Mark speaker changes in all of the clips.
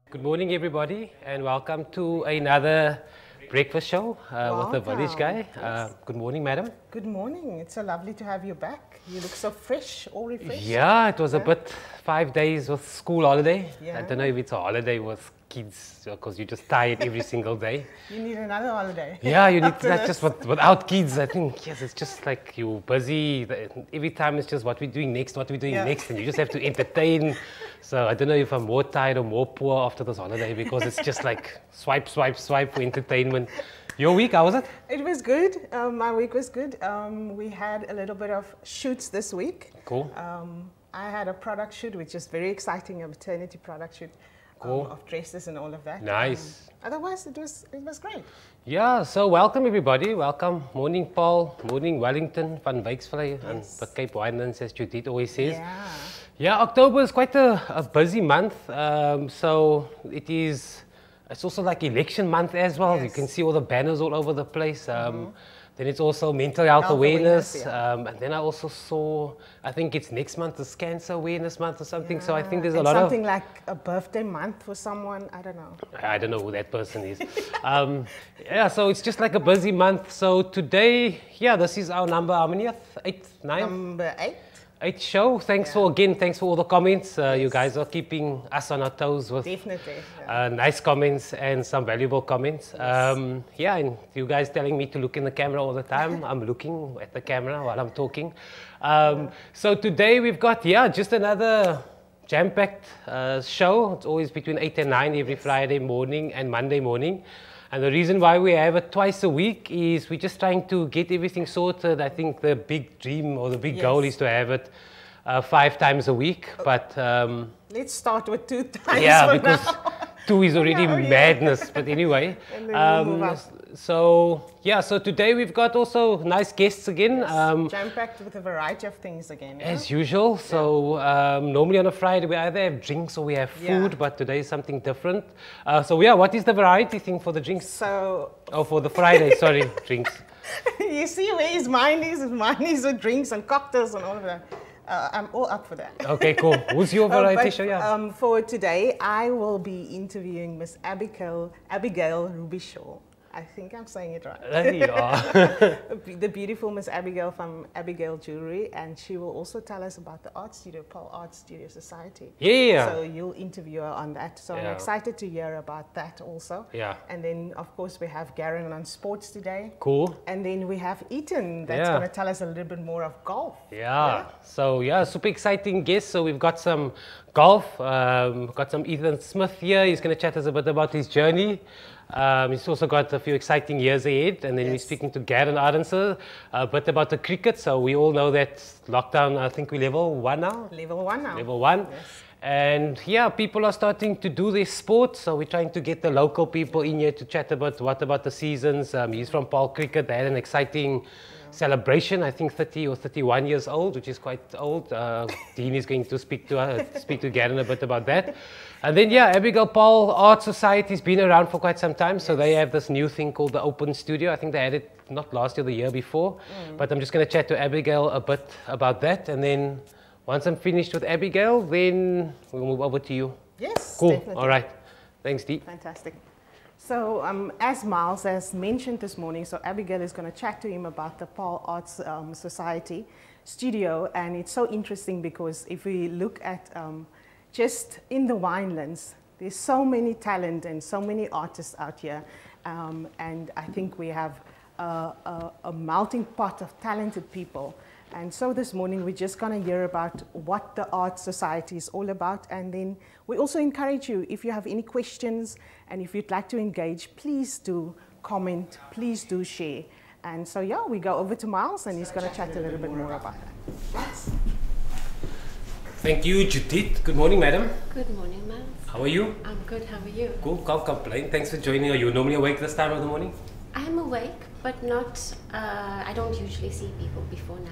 Speaker 1: Good morning, everybody, and welcome to another breakfast show with the Village Guy. Good morning, madam.
Speaker 2: Good morning. It's so lovely to have you back. You look so fresh, all refreshed.
Speaker 1: Yeah, it was a bit 5 days with school holiday.
Speaker 2: Yeah.
Speaker 1: I don't know if it's a holiday with kids because you're just tired every single day.
Speaker 2: You need another holiday.
Speaker 1: Yeah, you need
Speaker 2: After
Speaker 1: that
Speaker 2: this.
Speaker 1: just without kids. I think, yes, it's just like you're busy. Every time it's just what we're doing next, what we're doing
Speaker 2: Yeah.
Speaker 1: next, and you just have to entertain. So I don't know if I'm more tired or more poor after this holiday because it's just like swipe, swipe, swipe for entertainment. Your week, how was it?
Speaker 2: It was good. My week was good. We had a little bit of shoots this week.
Speaker 1: Cool.
Speaker 2: I had a product shoot, which is very exciting, a maternity product shoot
Speaker 1: Cool.
Speaker 2: of dresses and all of that.
Speaker 1: Nice.
Speaker 2: Otherwise, it was great.
Speaker 1: Yeah, so welcome everybody. Welcome. Morning Paul, morning Wellington, Van Wyksvlei, and the Cape Winelands, as Judith always says.
Speaker 2: Yeah.
Speaker 1: Yeah, October is quite a busy month. So it's also like election month as well. You
Speaker 2: Yes.
Speaker 1: can see all the banners all over the place. Then it's also mental health
Speaker 2: Health
Speaker 1: awareness.
Speaker 2: awareness, yeah.
Speaker 1: And then I also saw, I think it's next month is cancer awareness month or something. So I think there's a
Speaker 2: And
Speaker 1: lot of...
Speaker 2: something like a birthday month for someone. I don't know.
Speaker 1: I don't know who that person is. Yeah, so it's just like a busy month. So today, yeah, this is our number, how many? Eighth, ninth?
Speaker 2: Number 8.
Speaker 1: Eighth show. Thanks for all the comments. You guys are keeping us on our toes with
Speaker 2: Definitely.
Speaker 1: nice comments and some valuable comments. Yeah, and you guys telling me to look in the camera all the time. I'm looking at the camera while I'm talking. So today we've got, just another jam-packed show. It's always between 8 and 9 every Friday morning and Monday morning. And the reason why we have it twice a week is we're just trying to get everything sorted. I think the big dream or the big goal is to have it 5 times a week. But
Speaker 2: Let's start with 2 times.
Speaker 1: yeah,
Speaker 2: for
Speaker 1: because
Speaker 2: now.
Speaker 1: 2 is already
Speaker 2: Oh, yeah.
Speaker 1: madness. But anyway,
Speaker 2: And then we'll move up.
Speaker 1: so today we've got also nice guests again.
Speaker 2: Jam-packed with a variety of things again. Yeah?
Speaker 1: As usual, so normally on a Friday we either have drinks or we have food,
Speaker 2: Yeah.
Speaker 1: but today is something different. What is the variety thing for the drinks?
Speaker 2: So
Speaker 1: Oh, for the Friday, sorry, drinks.
Speaker 2: you see where his mind is. His mind is with drinks and cocktails and all of that. I'm all up for that.
Speaker 1: Okay, cool. Who's your variety
Speaker 2: But,
Speaker 1: show? Yeah.
Speaker 2: for today, I will be interviewing Miss Abigail Rubishaw. I think I'm saying it right.
Speaker 1: There you are.
Speaker 2: The beautiful Miss Abigail from Abigail Jewelry, and she will also tell us about the art studio, Paul Art Studio Society.
Speaker 1: Yeah.
Speaker 2: So you'll interview her on that. So I'm
Speaker 1: Yeah.
Speaker 2: excited to hear about that also.
Speaker 1: Yeah.
Speaker 2: And then, of course, we have Garen on sports today.
Speaker 1: Cool.
Speaker 2: And then we have Ethan that's
Speaker 1: Yeah.
Speaker 2: going to tell us a little bit more of golf.
Speaker 1: Yeah. So super exciting guests. So we've got some golf. Got some Ethan Smith here. He's going to chat us a bit about his journey. He's also got a few exciting years ahead, and then we're
Speaker 2: Yes.
Speaker 1: speaking to Garen Arendse a bit about the cricket. So we all know that lockdown, I think we're level 1 now.
Speaker 2: Level 1 now.
Speaker 1: Level 1.
Speaker 2: Yes.
Speaker 1: And people are starting to do their sport, so we're trying to get the local people in here to chat about what about the seasons. He's from Paul Cricket. They had an exciting celebration, I think 30 or 31 years old, which is quite old. Dean is going to speak to Garen a bit about that. And then Abigail Paul Art Society's been around for quite some time, so they have this new thing called the Open Studio. I think they had it not last year, the year before. But I'm just going to chat to Abigail a bit about that, and then once I'm finished with Abigail, then we'll move over to you.
Speaker 2: Yes,
Speaker 1: Cool.
Speaker 2: definitely.
Speaker 1: All right. Thanks, Dee.
Speaker 2: Fantastic. So, as Miles has mentioned this morning, so Abigail is going to chat to him about the Paul Arts Society studio, and it's so interesting because if we look at just in the winelands, there's so many talent and so many artists out here, and I think we have a melting pot of talented people. And so this morning we're just going to hear about what the Art Society is all about, and then we also encourage you, if you have any questions and if you'd like to engage, please do comment, please do share. And so we go over to Miles and he's going to chat a little bit more about that.
Speaker 1: Thank you, Judith. Good morning, madam.
Speaker 3: Good morning, Miles.
Speaker 1: How are you?
Speaker 3: I'm good, how are you?
Speaker 1: Cool. Can't complain. Thanks for joining. Are you normally awake this time of the morning?
Speaker 3: I'm awake, but not, I don't usually see people before 9.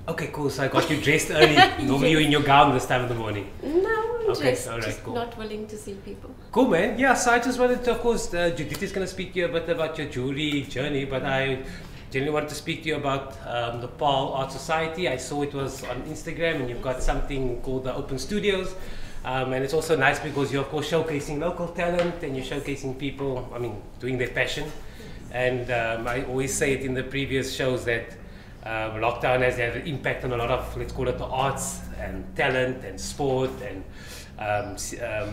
Speaker 1: Okay, cool. So I got you dressed early. Normally you're in your gown this time of the morning.
Speaker 3: No, I'm
Speaker 1: Okay,
Speaker 3: just,
Speaker 1: all right,
Speaker 3: just
Speaker 1: cool.
Speaker 3: not willing to see people.
Speaker 1: Cool, man. Yeah, so I just wanted to, of course, Judith is going to speak to you a bit about your jewelry journey, but I generally wanted to speak to you about the Paul Art Society. I saw it was on Instagram, and you've got something called the Open Studios. And it's also nice because you're of course showcasing local talent and you're showcasing people, I mean, doing their passion. And I always say it in the previous shows that lockdown has had an impact on a lot of, let's call it the arts and talent and sport and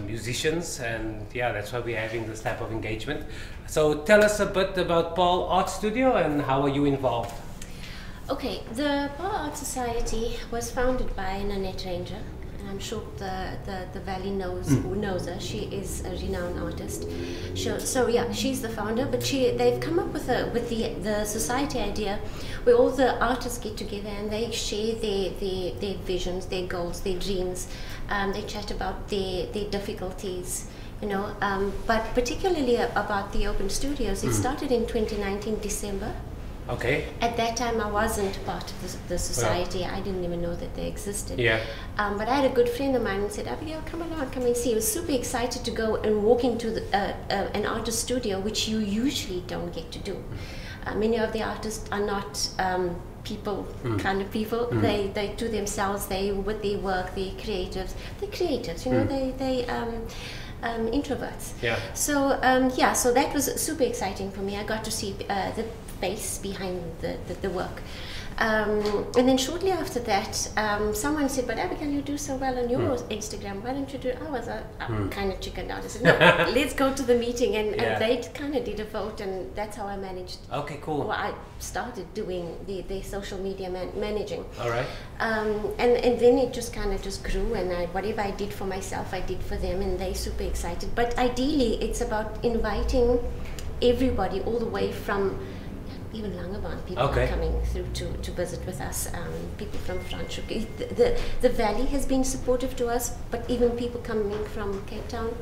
Speaker 1: musicians, and yeah, that's why we're having this type of engagement. So tell us a bit about Paarl Art Studio and how are you involved?
Speaker 3: Okay, the Paarl Art Society was founded by Nanette Ranger, and I'm sure the Valley knows who knows her. She is a renowned artist. So yeah, she's the founder, but they've come up with the society idea where all the artists get together and they share their visions, their goals, their dreams. They chat about their difficulties, you know, but particularly about the open studios. It started in 2019 December.
Speaker 1: Okay.
Speaker 3: At that time, I wasn't part of the society.
Speaker 1: Yeah.
Speaker 3: I didn't even know that they existed.
Speaker 1: Yeah.
Speaker 3: But I had a good friend of mine and said, Abigail, come along, come and see. I was super excited to go and walk into an artist studio, which you usually don't get to do. Many of the artists are not people, kind of people. They do themselves. They with their work. They're creatives. You know. They introverts.
Speaker 1: Yeah.
Speaker 3: So yeah. So that was super exciting for me. I got to see the face behind the work. And then shortly after that, someone said, but Abigail, you do so well on your Instagram, why don't you do ours? I kind of chickened out. I said, no, let's go to the meeting. And they kind of did a vote, and that's how I managed.
Speaker 1: Okay, cool.
Speaker 3: Well, I started doing the social media managing.
Speaker 1: All right.
Speaker 3: And then it just kind of just grew, and whatever I did for myself, I did for them, and they're super excited. But ideally, it's about inviting everybody all the way from even Langebaan, people are coming through to visit with us, people from Franschhoek. The Valley has been supportive to us, but even people coming from Cape Town,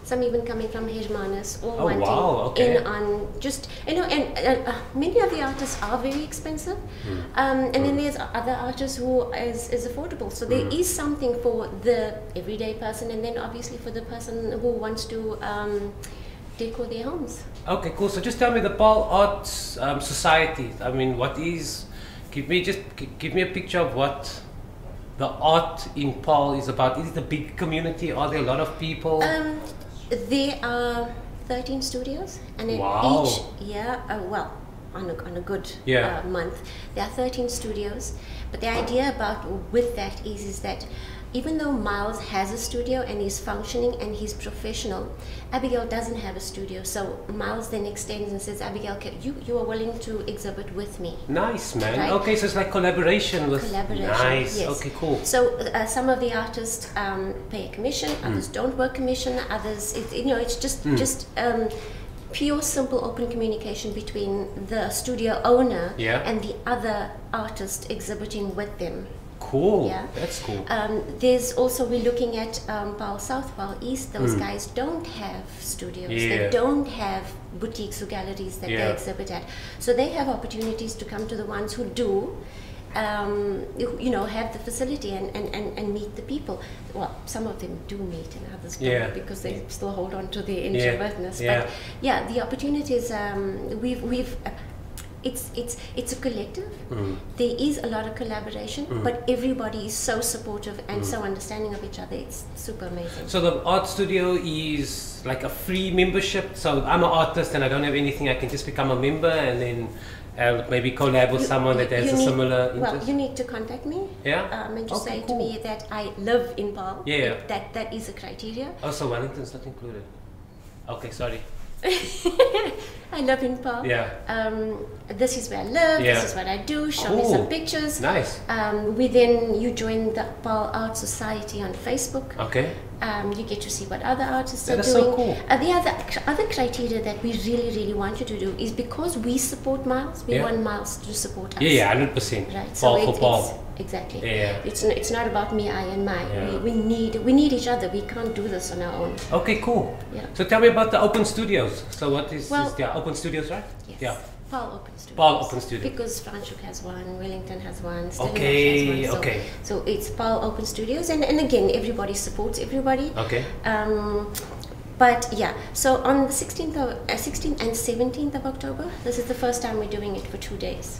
Speaker 3: some even coming from Hermanus, all wanting in on just, you know, and many of the artists are very expensive, and then there's other artists who is affordable. So there is something for the everyday person, and then obviously for the person who wants to decor their homes.
Speaker 1: Okay, cool. So just tell me the Paarl Art Society. I mean, what is? Give me a picture of what the art in Paarl is about. Is it a big community? Are there a lot of people?
Speaker 3: There are 13 studios, and in each year, well, on a good month, there are 13 studios. But the idea with that is that even though Miles has a studio and he's functioning and he's professional, Abigail doesn't have a studio. So Miles then extends and says, Abigail, you are willing to exhibit with me.
Speaker 1: Nice, man.
Speaker 3: Right?
Speaker 1: Okay, so it's like collaboration with... Nice,
Speaker 3: yes.
Speaker 1: Okay, cool.
Speaker 3: So some of the artists pay a commission, others don't work commission, others, it's just pure, simple, open communication between the studio owner and the other artist exhibiting with them.
Speaker 1: Cool.
Speaker 3: Yeah.
Speaker 1: That's cool.
Speaker 3: There's also, we're looking at Paarl South, Paarl East. Those guys don't have studios. They don't have boutiques or galleries that they exhibit at. So they have opportunities to come to the ones who do, you know, have the facility and meet the people. Well, some of them do meet and others don't because they still hold on to their introvertness. But yeah, the opportunities, it's a collective. There is a lot of collaboration, but everybody is so supportive and so understanding of each other. It's super amazing.
Speaker 1: So the art studio is like a free membership. So I'm an artist and I don't have anything. I can just become a member and then maybe collab with someone that has a similar interest.
Speaker 3: Well, you need to contact me.
Speaker 1: Yeah.
Speaker 3: And just say to me that I live in Paarl.
Speaker 1: Yeah.
Speaker 3: That is a criteria.
Speaker 1: Oh, so Wellington's not included. Okay, sorry.
Speaker 3: I live in Paarl.
Speaker 1: Yeah.
Speaker 3: This is where I live. This is what I do. Show me some pictures.
Speaker 1: Nice.
Speaker 3: You join the Paarl Art Society on Facebook.
Speaker 1: Okay.
Speaker 3: You get to see what other artists are doing.
Speaker 1: That's so cool.
Speaker 3: The other criteria that we really want you to do is because we support Miles, we want Miles to support us.
Speaker 1: Yeah, 100%.
Speaker 3: Right.
Speaker 1: Paarl for Paarl.
Speaker 3: Exactly.
Speaker 1: Yeah.
Speaker 3: It's not about me, I and my.
Speaker 1: Yeah.
Speaker 3: We need each other. We can't do this on our own.
Speaker 1: Okay, cool.
Speaker 3: Yeah.
Speaker 1: So tell me about the open studios. So what is open studios, right?
Speaker 3: Yes.
Speaker 1: Yeah.
Speaker 3: Paarl Open Studios.
Speaker 1: Paarl Open Studios.
Speaker 3: Because Franschhoek has one, Wellington has one, Stellenbosch has one. So it's Paarl Open Studios, and again, everybody supports everybody.
Speaker 1: Okay.
Speaker 3: But yeah, so on the 16th and 17th of October, this is the first time we're doing it for 2 days.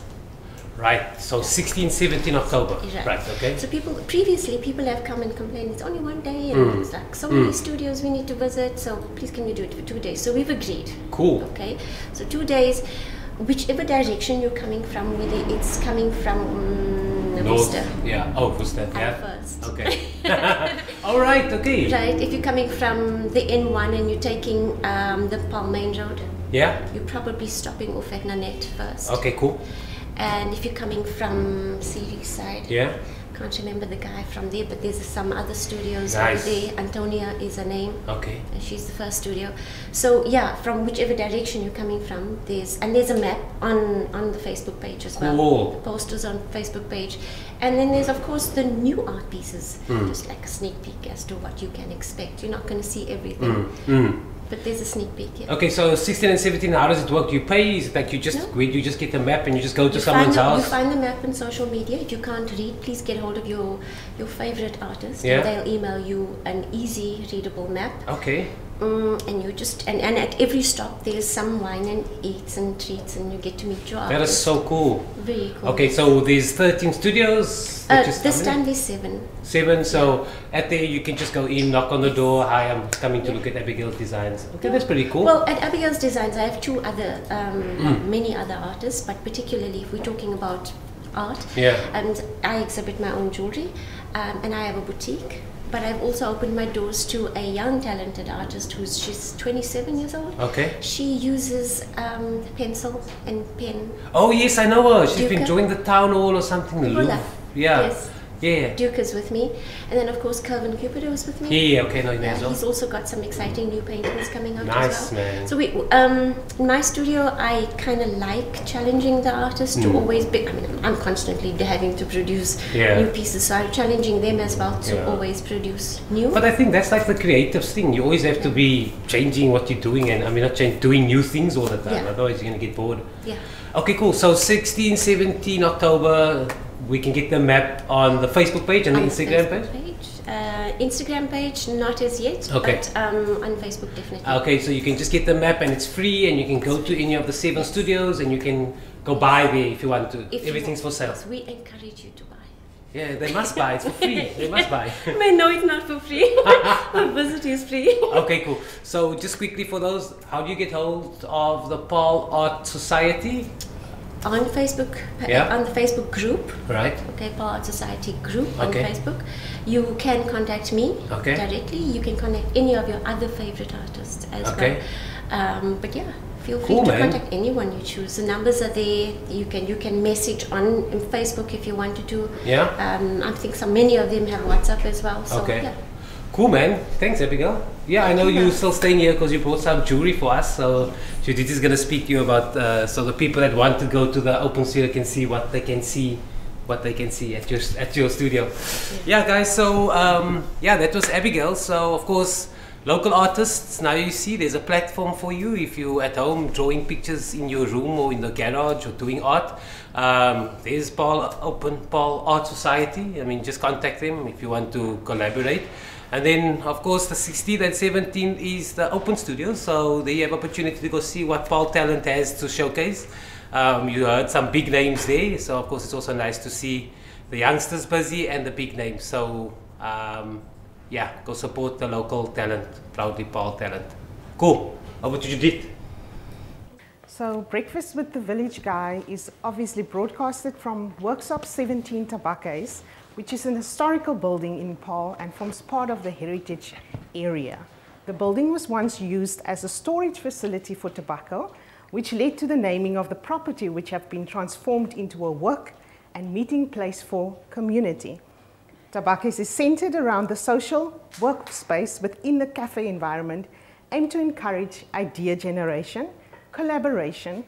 Speaker 1: Right, so 16, 17 October. Right, okay.
Speaker 3: So previously people have come and complained, it's only one day and it's like so many studios we need to visit, so please can you do it for 2 days? So we've agreed.
Speaker 1: Cool.
Speaker 3: Okay, so 2 days, whichever direction you're coming from, whether it's coming from Worcester.
Speaker 1: Yeah, oh, Worcester, yeah.
Speaker 3: First.
Speaker 1: Okay. All right, okay.
Speaker 3: Right, if you're coming from the N1 and you're taking the Paarl Main Road,
Speaker 1: yeah,
Speaker 3: you're probably stopping off at Nanette first.
Speaker 1: Okay, cool.
Speaker 3: And if you're coming from Series side,
Speaker 1: yeah,
Speaker 3: can't remember the guy from there, but there's some other studios
Speaker 1: nice.
Speaker 3: over there. Antonia is her name.
Speaker 1: Okay.
Speaker 3: And she's the first studio. So yeah, from whichever direction you're coming from, there's a map on the Facebook page as well.
Speaker 1: Cool.
Speaker 3: The posters on Facebook page. And then there's of course the new art pieces, just like a sneak peek as to what you can expect. You're not going to see everything. But there's a sneak peek, yeah. Okay,
Speaker 1: so 16 and 17, how does it work? Do you pay? Is it like you just get the map and you just go to someone's house?
Speaker 3: You find the map on social media. If you can't read, please get hold of your favorite artist.
Speaker 1: Yeah.
Speaker 3: And they'll email you an easy readable map.
Speaker 1: Okay.
Speaker 3: And you just and at every stop there's some wine and eats and treats and you get to meet your artist.
Speaker 1: That is so cool.
Speaker 3: Very cool.
Speaker 1: Okay, so there's 13 studios.
Speaker 3: This time there's 7.
Speaker 1: 7, so at there you can just go in, knock on the door. Hi, I'm coming to look at Abigail's designs. Okay, that's pretty cool.
Speaker 3: Well, at Abigail's Designs I have 2 other, many other artists, but particularly if we're talking about art, and I exhibit my own jewelry, and I have a boutique. But I've also opened my doors to a young talented artist she's 27 years old.
Speaker 1: Okay.
Speaker 3: She uses pencil and pen.
Speaker 1: Oh yes, I know her. She's been joining the town hall or something.
Speaker 3: Yeah.
Speaker 1: Yes. Yeah.
Speaker 3: Duke is with me. And then of course Kelvin Cupido is with me.
Speaker 1: Yeah, okay, no, as well.
Speaker 3: He's also got some exciting new paintings coming out
Speaker 1: as well.
Speaker 3: Man. So we in my studio I kind of like challenging the artists to always be, I mean I'm constantly having to produce new pieces, so I'm challenging them as well to always produce new.
Speaker 1: But I think that's like the creative thing. You always have to be changing what you're doing, and I mean not doing new things all the time, otherwise you're going to get bored.
Speaker 3: Yeah.
Speaker 1: Okay, cool. So 16, 17 October, we can get the map on the Facebook page and the Instagram page?
Speaker 3: Instagram page, not as yet, but on Facebook definitely.
Speaker 1: Okay, so you can just get the map and it's free, and you can go to any of the 7 studios and you can go buy there if you want to. Everything's for sale.
Speaker 3: We encourage you to buy.
Speaker 1: Yeah, they must buy. It's for free. They must buy.
Speaker 3: No, it's not for free. The visit is free.
Speaker 1: Okay, cool. So just quickly for those, how do you get hold of the Paarl Art Society?
Speaker 3: On Facebook, on the Facebook group.
Speaker 1: Right.
Speaker 3: Okay, Paarl Art Society group on Facebook. You can contact me directly. You can contact any of your other favorite artists as well. But yeah, feel free to contact anyone you choose. The numbers are there. You can message on Facebook if you wanted to. I think many of them have WhatsApp as well. So yeah.
Speaker 1: Cool, man. Thanks, Abigail. Yeah, I know you're still staying here because you brought some jewelry for us. So Judith is going to speak to you about so the people that want to go to the open studio can see what they can see. At your studio. Yeah, guys, so that was Abigail. So of course, local artists, now you see there's a platform for you if you're at home drawing pictures in your room or in the garage or doing art. There's Paarl Art Society. I mean, just contact them if you want to collaborate. And then, of course, the 16th and 17th is the open studio. So there you have opportunity to go see what Paarl Talent has to showcase. You heard some big names there. So, of course, it's also nice to see the youngsters busy and the big names. So, go support the local talent, proudly Paarl Talent. Cool. Over to Judith.
Speaker 2: So Breakfast with the Village Guy is obviously broadcasted from Workshop 17 Tabakes, which is an historical building in Paarl and forms part of the heritage area. The building was once used as a storage facility for tobacco, which led to the naming of the property, which have been transformed into a work and meeting place for community. Tabakes is centered around the social workspace within the cafe environment, aimed to encourage idea generation, collaboration,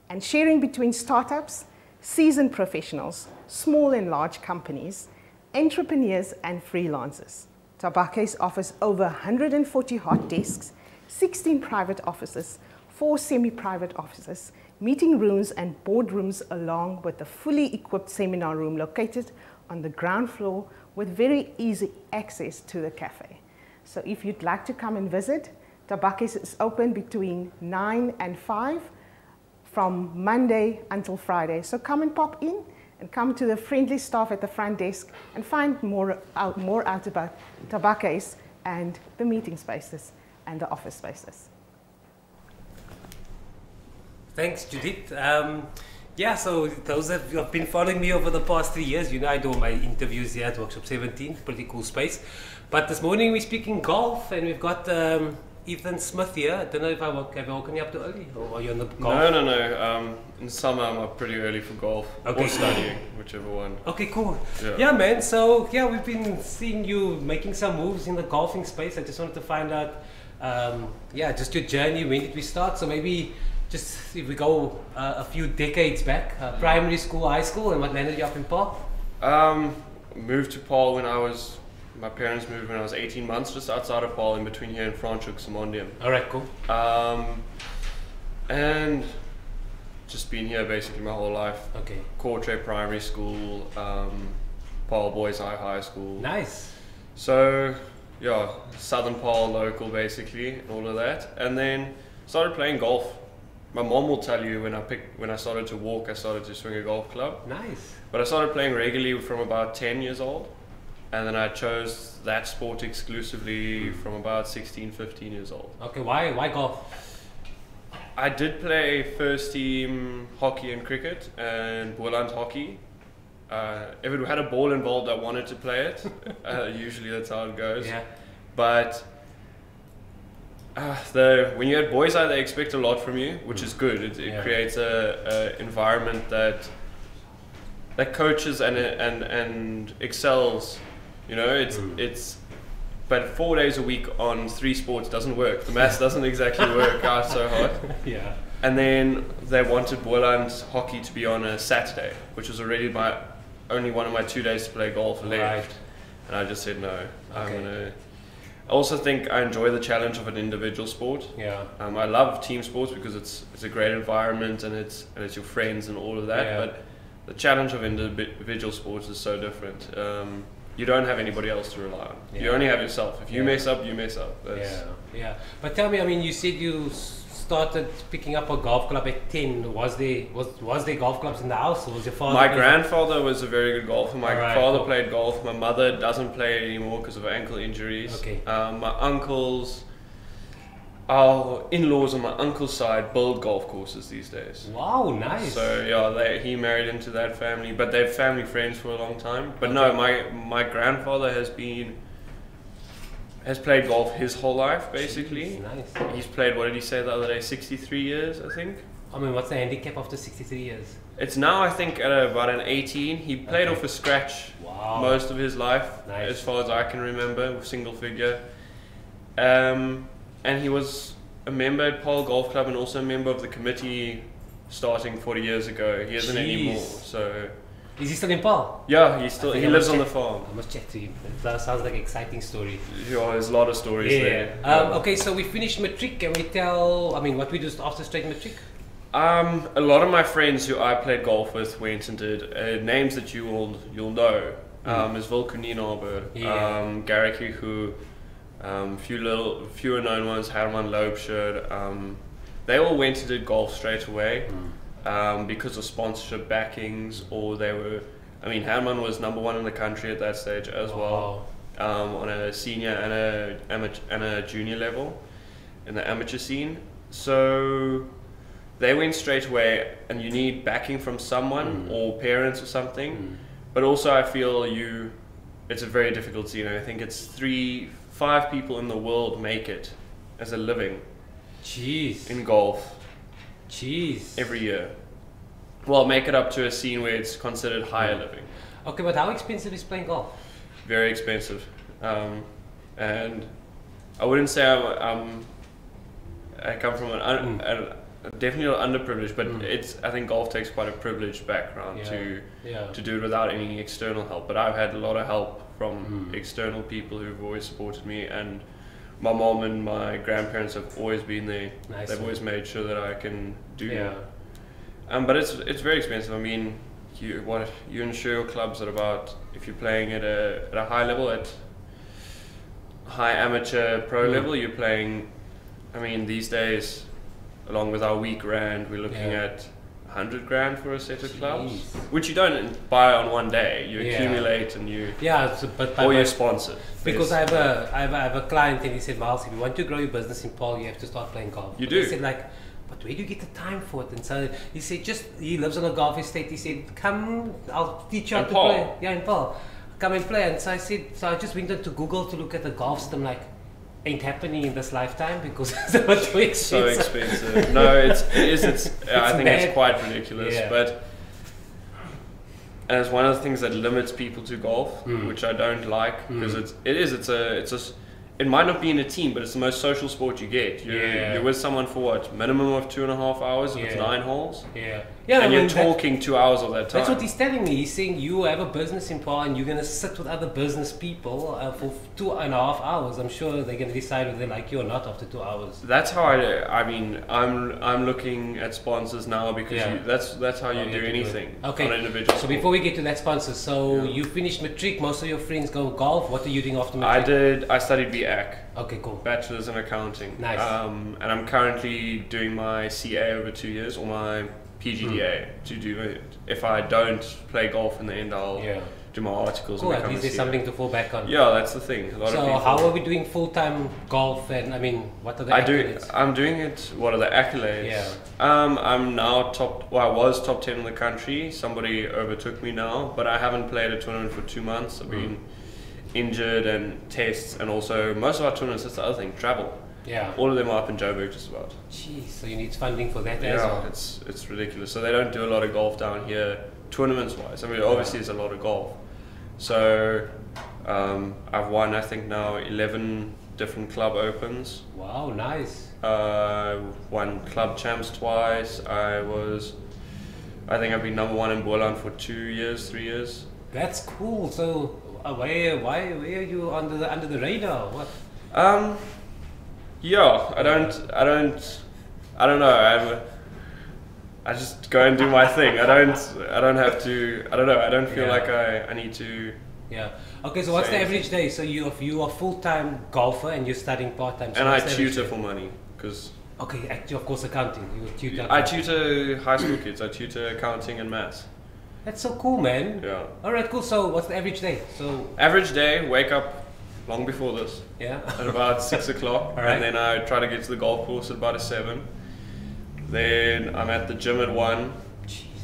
Speaker 2: and sharing between startups, seasoned professionals, small and large companies, entrepreneurs, and freelancers. Tabakes offers over 140 hot desks, 16 private offices, 4 semi-private offices, meeting rooms and boardrooms, along with a fully equipped seminar room located on the ground floor with very easy access to the cafe. So if you'd like to come and visit, Tabakes is open between 9 and 5, from Monday until Friday. So come and pop in and come to the friendly staff at the front desk and find more out about Tabakes and the meeting spaces and the office spaces.
Speaker 1: Thanks, Judith. Yeah, so those that have been following me over the past 3 years, you know I do my interviews here at Workshop 17, pretty cool space. But this morning we're speaking golf, and we've got Ethan Smith here. I don't know if have I woken you up too early, or are you on the golf?
Speaker 4: No. In summer I'm up pretty early for golf, or studying, whichever one.
Speaker 1: Okay, cool. Yeah, man, so yeah, we've been seeing you making some moves in the golfing space. I just wanted to find out, just your journey. When did we start? So maybe just if we go a few decades back, primary school, high school, and what landed you up in Paarl?
Speaker 4: Moved to Paarl my parents moved when I was 18 months, just outside of Paarl, in between here and Franschhoek, Simondium.
Speaker 1: Alright, cool.
Speaker 4: And just been here basically my whole life.
Speaker 1: Okay.
Speaker 4: Kortrijk Primary School, Paarl Boys High School.
Speaker 1: Nice.
Speaker 4: So, yeah, Southern Paarl local basically, and all of that. And then started playing golf. My mom will tell you when I started to walk, I started to swing a golf club.
Speaker 1: Nice.
Speaker 4: But I started playing regularly from about 10 years old. And then I chose that sport exclusively from about 16, 15 years old.
Speaker 1: Okay, why golf?
Speaker 4: I did play first team hockey and cricket and Boland hockey. If it had a ball involved, I wanted to play it. Usually that's how it goes.
Speaker 1: Yeah.
Speaker 4: But when you had boys out, they expect a lot from you, which is good. It creates a environment that coaches and excels. You know, it's but 4 days a week on 3 sports doesn't work. The maths doesn't exactly work out so hard.
Speaker 1: Yeah.
Speaker 4: And then they wanted Boland hockey to be on a Saturday, which was already only one of my 2 days to play golf left.
Speaker 1: Right.
Speaker 4: And I just said no.
Speaker 1: Okay.
Speaker 4: I also think I enjoy the challenge of an individual sport.
Speaker 1: Yeah.
Speaker 4: I love team sports because it's a great environment and it's your friends and all of that.
Speaker 1: Yeah.
Speaker 4: But the challenge of individual sports is so different. You don't have anybody else to rely on.
Speaker 1: Yeah.
Speaker 4: You only have yourself. If you mess up, you mess up.
Speaker 1: Yeah. But tell me, I mean, you said you started picking up a golf club at 10. Was there golf clubs in the house, or was your father?
Speaker 4: My grandfather was a very good golfer. My father
Speaker 1: cool.
Speaker 4: played golf. My mother doesn't play anymore because of ankle injuries.
Speaker 1: Okay.
Speaker 4: My uncles, our in-laws on my uncle's side build golf courses these days.
Speaker 1: Wow, nice.
Speaker 4: So yeah, he married into that family, but they're family friends for a long time. But no, my grandfather has played golf his whole life basically.
Speaker 1: Jeez, nice.
Speaker 4: He's played, what did he say the other day, 63 years I think.
Speaker 1: I mean, what's the handicap after 63 years?
Speaker 4: It's now I think at about an 18. He played off a scratch most of his life, as far as I can remember, with single figure. And he was a member at Paarl Golf Club and also a member of the committee starting 40 years ago. He isn't anymore. So
Speaker 1: is he still in Paarl?
Speaker 4: Yeah, he lives on the farm.
Speaker 1: I must chat to him. That sounds like an exciting story.
Speaker 4: Yeah, there's a lot of stories there.
Speaker 1: Okay, so we finished matric. Can we tell, I mean, what we do after straight matric?
Speaker 4: A lot of my friends who I played golf with went and did names that you'll know. Is Wilco Nienhaber, Gary Kihu, fewer known ones, Herman Loebscher. They all went and did golf straight away because of sponsorship backings, or they were. I mean, Herman was #1 in the country at that stage as well, on a senior and a junior level in the amateur scene. So they went straight away, and you need backing from someone or parents or something. But also, I feel it's a very difficult scene. I think it's 5 people in the world make it as a living.
Speaker 1: Jeez.
Speaker 4: In golf.
Speaker 1: Jeez.
Speaker 4: Every year. Well, make it up to a scene where it's considered higher living.
Speaker 1: Okay, but how expensive is playing golf?
Speaker 4: Very expensive. And I wouldn't say I come from definitely not underprivileged, but I think golf takes quite a privileged background to do it without any external help. But I've had a lot of help from external people who've always supported me, and my mom and my grandparents have always been there.
Speaker 1: Nice.
Speaker 4: They've always made sure that I can do but it's very expensive. I mean, you insure your clubs at about, if you're playing at a high level, at high amateur pro level, you're playing, I mean, these days along with our week rand, we're looking
Speaker 1: Yeah.
Speaker 4: at 100 grand for a set of clubs,
Speaker 1: Jeez.
Speaker 4: which you don't buy on one day. You
Speaker 1: Yeah.
Speaker 4: accumulate and you,
Speaker 1: Yeah, so, but
Speaker 4: or you're sponsored.
Speaker 1: because
Speaker 4: There's-
Speaker 1: I have a client and he said, Miles, if you want to grow your business in Paul, you have to start playing golf.
Speaker 4: You
Speaker 1: But
Speaker 4: do.
Speaker 1: I said like, but where do you get the time for it? And so he said, he lives on a golf estate. He said, come, I'll teach you how
Speaker 4: In
Speaker 1: to
Speaker 4: Paul?
Speaker 1: play. Yeah, in Paul. Come and play. And so I said, so I just went into Google to look at the golf system like, ain't happening in this lifetime because it's a bit too
Speaker 4: so
Speaker 1: expensive.
Speaker 4: expensive. No, it is. I think
Speaker 1: mad.
Speaker 4: it's quite ridiculous.
Speaker 1: Yeah.
Speaker 4: But and it's one of the things that limits people to golf, which I don't like because it might not be in a team, but it's the most social sport you get. You're with someone for what, minimum of 2.5 hours if it's
Speaker 1: Yeah.
Speaker 4: 9 holes,
Speaker 1: Yeah. Yeah.
Speaker 4: and
Speaker 1: I
Speaker 4: you're
Speaker 1: mean,
Speaker 4: talking 2 hours of that time.
Speaker 1: that's what he's telling me. He's saying you have a business in Paul and you're going to sit with other business people for 2.5 hours. I'm sure they're going to decide whether they like you or not after 2 hours.
Speaker 4: That's how I mean, I'm looking at sponsors now because
Speaker 1: Yeah.
Speaker 4: that's how you
Speaker 1: Oh,
Speaker 4: do
Speaker 1: you do it.
Speaker 4: anything
Speaker 1: Okay.
Speaker 4: on an individual.
Speaker 1: So before we get to that sponsor, so you finished matric. Most of your friends go golf. What are you doing after matric?
Speaker 4: I studied BAC,
Speaker 1: Okay, cool.
Speaker 4: Bachelor's in Accounting.
Speaker 1: Nice.
Speaker 4: And I'm currently doing my CA over 2 years or my PGDA to do it. If I don't play golf in the end, I'll
Speaker 1: Yeah.
Speaker 4: do my articles
Speaker 1: Cool.
Speaker 4: and
Speaker 1: At
Speaker 4: become a
Speaker 1: least there's
Speaker 4: CA.
Speaker 1: something to fall back on.
Speaker 4: Yeah, that's the thing. A lot
Speaker 1: So
Speaker 4: of people.
Speaker 1: how are we doing full-time golf? And I mean, what are the accolades?
Speaker 4: I'm doing it. What are the accolades?
Speaker 1: Yeah.
Speaker 4: I'm now top. Well, I was top 10 in the country. Somebody overtook me now, but I haven't played a tournament for 2 months. I've been injured and tests, and also most of our tournaments. That's the other thing. Travel.
Speaker 1: Yeah.
Speaker 4: All of them are up in Joburg, just about.
Speaker 1: Jeez. So you need funding for that as
Speaker 4: Yeah,
Speaker 1: well.
Speaker 4: it's ridiculous. So they don't do a lot of golf down here, tournaments wise. I mean, obviously there's a lot of golf. So I've won, I think now 11 different club opens.
Speaker 1: Wow. Nice.
Speaker 4: Won club champs twice. I think I've been number 1 in Boland for 2 years, 3 years.
Speaker 1: That's cool. So why are you under the radar? What?
Speaker 4: Yeah, I don't know. I just go and do my thing. I don't have to. I don't know. I don't feel
Speaker 1: Yeah.
Speaker 4: like I need to.
Speaker 1: Yeah. Okay. So what's the
Speaker 4: Same.
Speaker 1: average day? So you are full-time golfer and you're studying part-time. So
Speaker 4: And I
Speaker 1: what's the average
Speaker 4: tutor
Speaker 1: day?
Speaker 4: for money because
Speaker 1: Okay. Actually, of course, accounting. You tutor.
Speaker 4: I tutor high school kids. I tutor accounting and maths.
Speaker 1: That's so cool, man.
Speaker 4: Yeah.
Speaker 1: All right. Cool. So what's the average day? So
Speaker 4: Average day, wake up long before this
Speaker 1: yeah.
Speaker 4: at about 6 o'clock,
Speaker 1: All right.
Speaker 4: and then I try to get to the golf course at about 7. Then I'm at the gym at 1,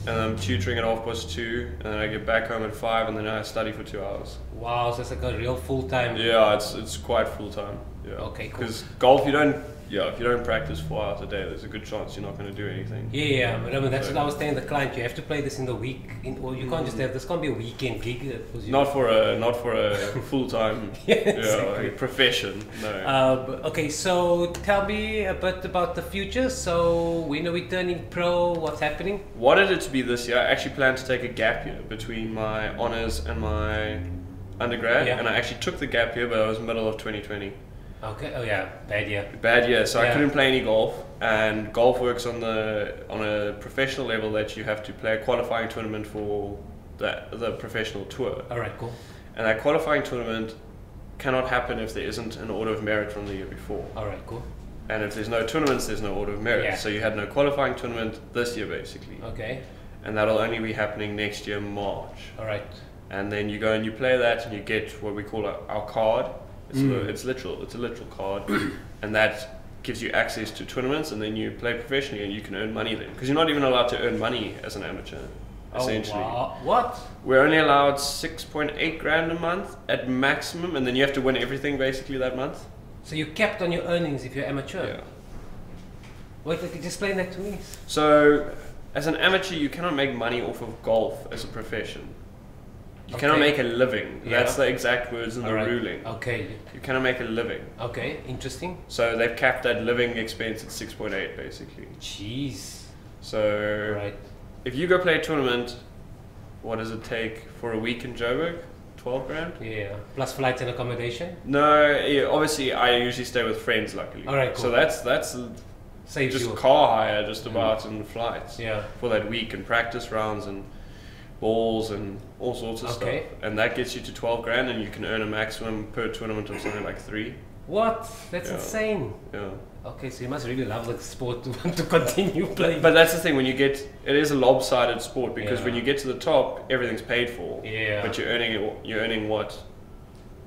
Speaker 4: and I'm tutoring at 2:30, and then I get back home at 5, and then I study for 2 hours.
Speaker 1: Wow. So it's like a real full-time.
Speaker 4: Yeah, it's quite full time. Yeah.
Speaker 1: Okay, cool.
Speaker 4: Because golf, if you don't practice 4 hours a day, there's a good chance you're not going to do anything.
Speaker 1: Yeah, but I mean, that's what I was telling the client. You have to play this in the week, or you can't just have this. Can't be a weekend gig. Because you
Speaker 4: Not for a full time
Speaker 1: exactly.
Speaker 4: like profession. No.
Speaker 1: Okay, so tell me a bit about the future. So when are we turning pro? What's happening?
Speaker 4: Wanted it to be this year. I actually planned to take a gap year between my honours and my undergrad,
Speaker 1: Yeah.
Speaker 4: and I actually took the gap year, but it was middle of 2020.
Speaker 1: Okay. Oh yeah, bad year.
Speaker 4: Bad year, so I
Speaker 1: Yeah.
Speaker 4: couldn't play any golf. And golf works on a professional level that you have to play a qualifying tournament for the professional tour.
Speaker 1: All right, cool.
Speaker 4: And that qualifying tournament cannot happen if there isn't an order of merit from the year before.
Speaker 1: All right, cool.
Speaker 4: And if there's no tournaments, there's no order of merit.
Speaker 1: Yeah.
Speaker 4: So you had no qualifying tournament this year, basically.
Speaker 1: Okay.
Speaker 4: And that'll only be happening next year, March.
Speaker 1: All right.
Speaker 4: And then you go and you play that, and you get what we call our card. It's literal. It's a literal card, and that gives you access to tournaments. And then you play professionally, and you can earn money then, because you're not even allowed to earn money as an amateur. Essentially,
Speaker 1: Oh, wow. What?
Speaker 4: we're only allowed 6.8 grand a month at maximum, and then you have to win everything basically that month.
Speaker 1: So you capped on your earnings if you're amateur?
Speaker 4: Yeah.
Speaker 1: Wait, like, explain that to me.
Speaker 4: So, as an amateur, you cannot make money off of golf as a profession. You cannot
Speaker 1: Okay.
Speaker 4: make a living.
Speaker 1: Yeah.
Speaker 4: That's the exact words in the
Speaker 1: All right.
Speaker 4: ruling.
Speaker 1: Okay.
Speaker 4: You cannot make a living.
Speaker 1: Okay. Interesting.
Speaker 4: So they've capped that living expense at 6.8 basically.
Speaker 1: Jeez.
Speaker 4: So
Speaker 1: Right.
Speaker 4: if you go play a tournament, what does it take for a week in Joburg? 12 grand?
Speaker 1: Yeah. Plus flights and accommodation.
Speaker 4: No, yeah, obviously I usually stay with friends luckily.
Speaker 1: All right, cool.
Speaker 4: So that's
Speaker 1: Saves
Speaker 4: just
Speaker 1: you.
Speaker 4: car hire just about and flights
Speaker 1: Yeah.
Speaker 4: for that week and practice rounds and balls and all sorts of
Speaker 1: Okay.
Speaker 4: stuff. And that gets you to 12 grand, and you can earn a maximum per tournament of something like 3.
Speaker 1: What? That's
Speaker 4: Yeah.
Speaker 1: insane.
Speaker 4: Yeah.
Speaker 1: Okay, so you must really love the sport to want to continue playing.
Speaker 4: But that's the thing, when you get, it is a lopsided sport, because
Speaker 1: Yeah.
Speaker 4: when you get to the top, everything's paid for.
Speaker 1: Yeah.
Speaker 4: But you're earning what?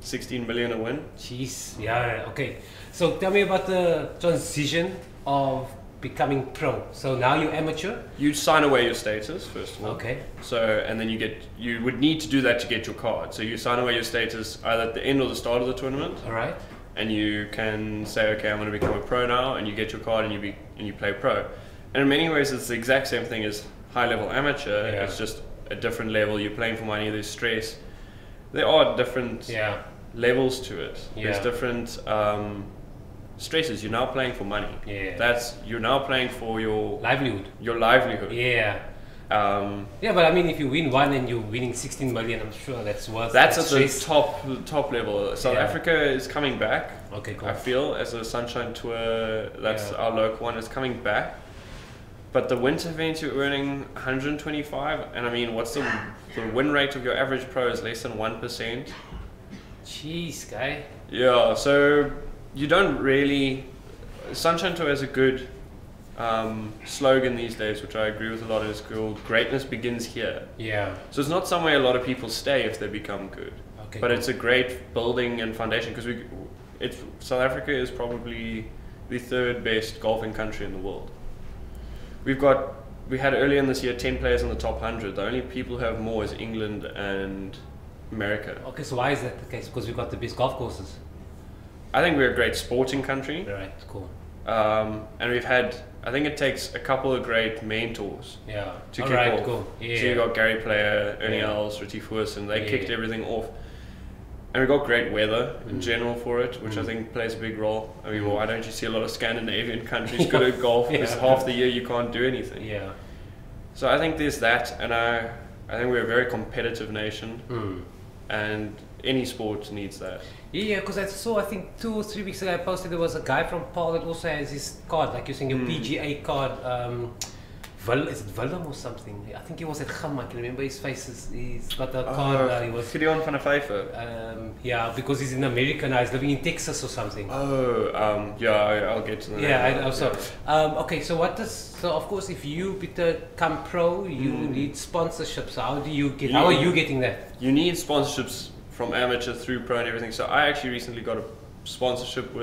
Speaker 4: 16 million a win?
Speaker 1: Jeez, yeah, okay. So tell me about the transition of becoming pro. So now you're amateur?
Speaker 4: You sign away your status, first of all.
Speaker 1: Okay.
Speaker 4: So, and then you would need to do that to get your card. So you sign away your status either at the end or the start of the tournament,
Speaker 1: All right.
Speaker 4: and you can say, okay, I'm going to become a pro now, and you get your card and you play pro. And in many ways, it's the exact same thing as high level amateur.
Speaker 1: Yeah.
Speaker 4: It's just a different level. You're playing for money. There's stress. There are different
Speaker 1: Yeah.
Speaker 4: levels to it.
Speaker 1: Yeah.
Speaker 4: There's different stresses. You're now playing for money.
Speaker 1: Yeah.
Speaker 4: You're now playing for your
Speaker 1: Livelihood.
Speaker 4: livelihood.
Speaker 1: Yeah. Yeah, but I mean, if you win one and you're winning 16 million, I'm sure that's worth
Speaker 4: That's
Speaker 1: that
Speaker 4: at the
Speaker 1: stress.
Speaker 4: top level. South
Speaker 1: Yeah.
Speaker 4: Africa is coming back.
Speaker 1: Okay, cool.
Speaker 4: I feel, as a Sunshine Tour, that's
Speaker 1: Yeah.
Speaker 4: our local one, is coming back. But the winter event, you're earning 125, and I mean, what's the win rate of your average pro is less than 1%.
Speaker 1: Jeez, guy.
Speaker 4: Yeah, so you don't really. Sunshine Tour has a good slogan these days, which I agree with a lot. It's called "Greatness begins here."
Speaker 1: Yeah.
Speaker 4: So it's not somewhere a lot of people stay if they become good,
Speaker 1: Okay.
Speaker 4: but
Speaker 1: cool.
Speaker 4: it's a great building and foundation, because South Africa is probably the third best golfing country in the world. We had earlier in this year 10 players in the top 100. The only people who have more is England and America.
Speaker 1: Okay, so why is that the case? Because we've got the best golf courses.
Speaker 4: I think we're a great sporting country.
Speaker 1: Right, cool.
Speaker 4: And we've had, I think it takes a couple of great mentors
Speaker 1: Yeah.
Speaker 4: to
Speaker 1: All
Speaker 4: kick
Speaker 1: right,
Speaker 4: off.
Speaker 1: cool. Yeah.
Speaker 4: So you got Gary Player, Ernie
Speaker 1: Yeah.
Speaker 4: Els, Retief Wilson, they
Speaker 1: Yeah.
Speaker 4: kicked everything off. And we got great weather in general for it, which I
Speaker 1: Mm.
Speaker 4: think plays a big role. I mean, why don't you see a lot of Scandinavian countries good at golf? Because
Speaker 1: Yeah.
Speaker 4: half the year you can't do anything.
Speaker 1: Yeah.
Speaker 4: So I think there's that, and I think we're a very competitive nation,
Speaker 1: Mm.
Speaker 4: and any sport needs that.
Speaker 1: Yeah, because I saw, I think 2 or 3 weeks ago, I posted there was a guy from Paul that also has his card, like you're saying, your PGA card. Is it Willem or something? I think he was at Gham, I can remember his face. He's got a card. He was.
Speaker 4: Gideon van der Vyver.
Speaker 1: Yeah, because he's in America now. He's living in Texas or something.
Speaker 4: Yeah, I'll get to that.
Speaker 1: Yeah, I also. Okay, so of course, if you become pro, you need sponsorships. How are you getting that?
Speaker 4: You need sponsorships from amateur through pro and everything. So I actually recently got a sponsorship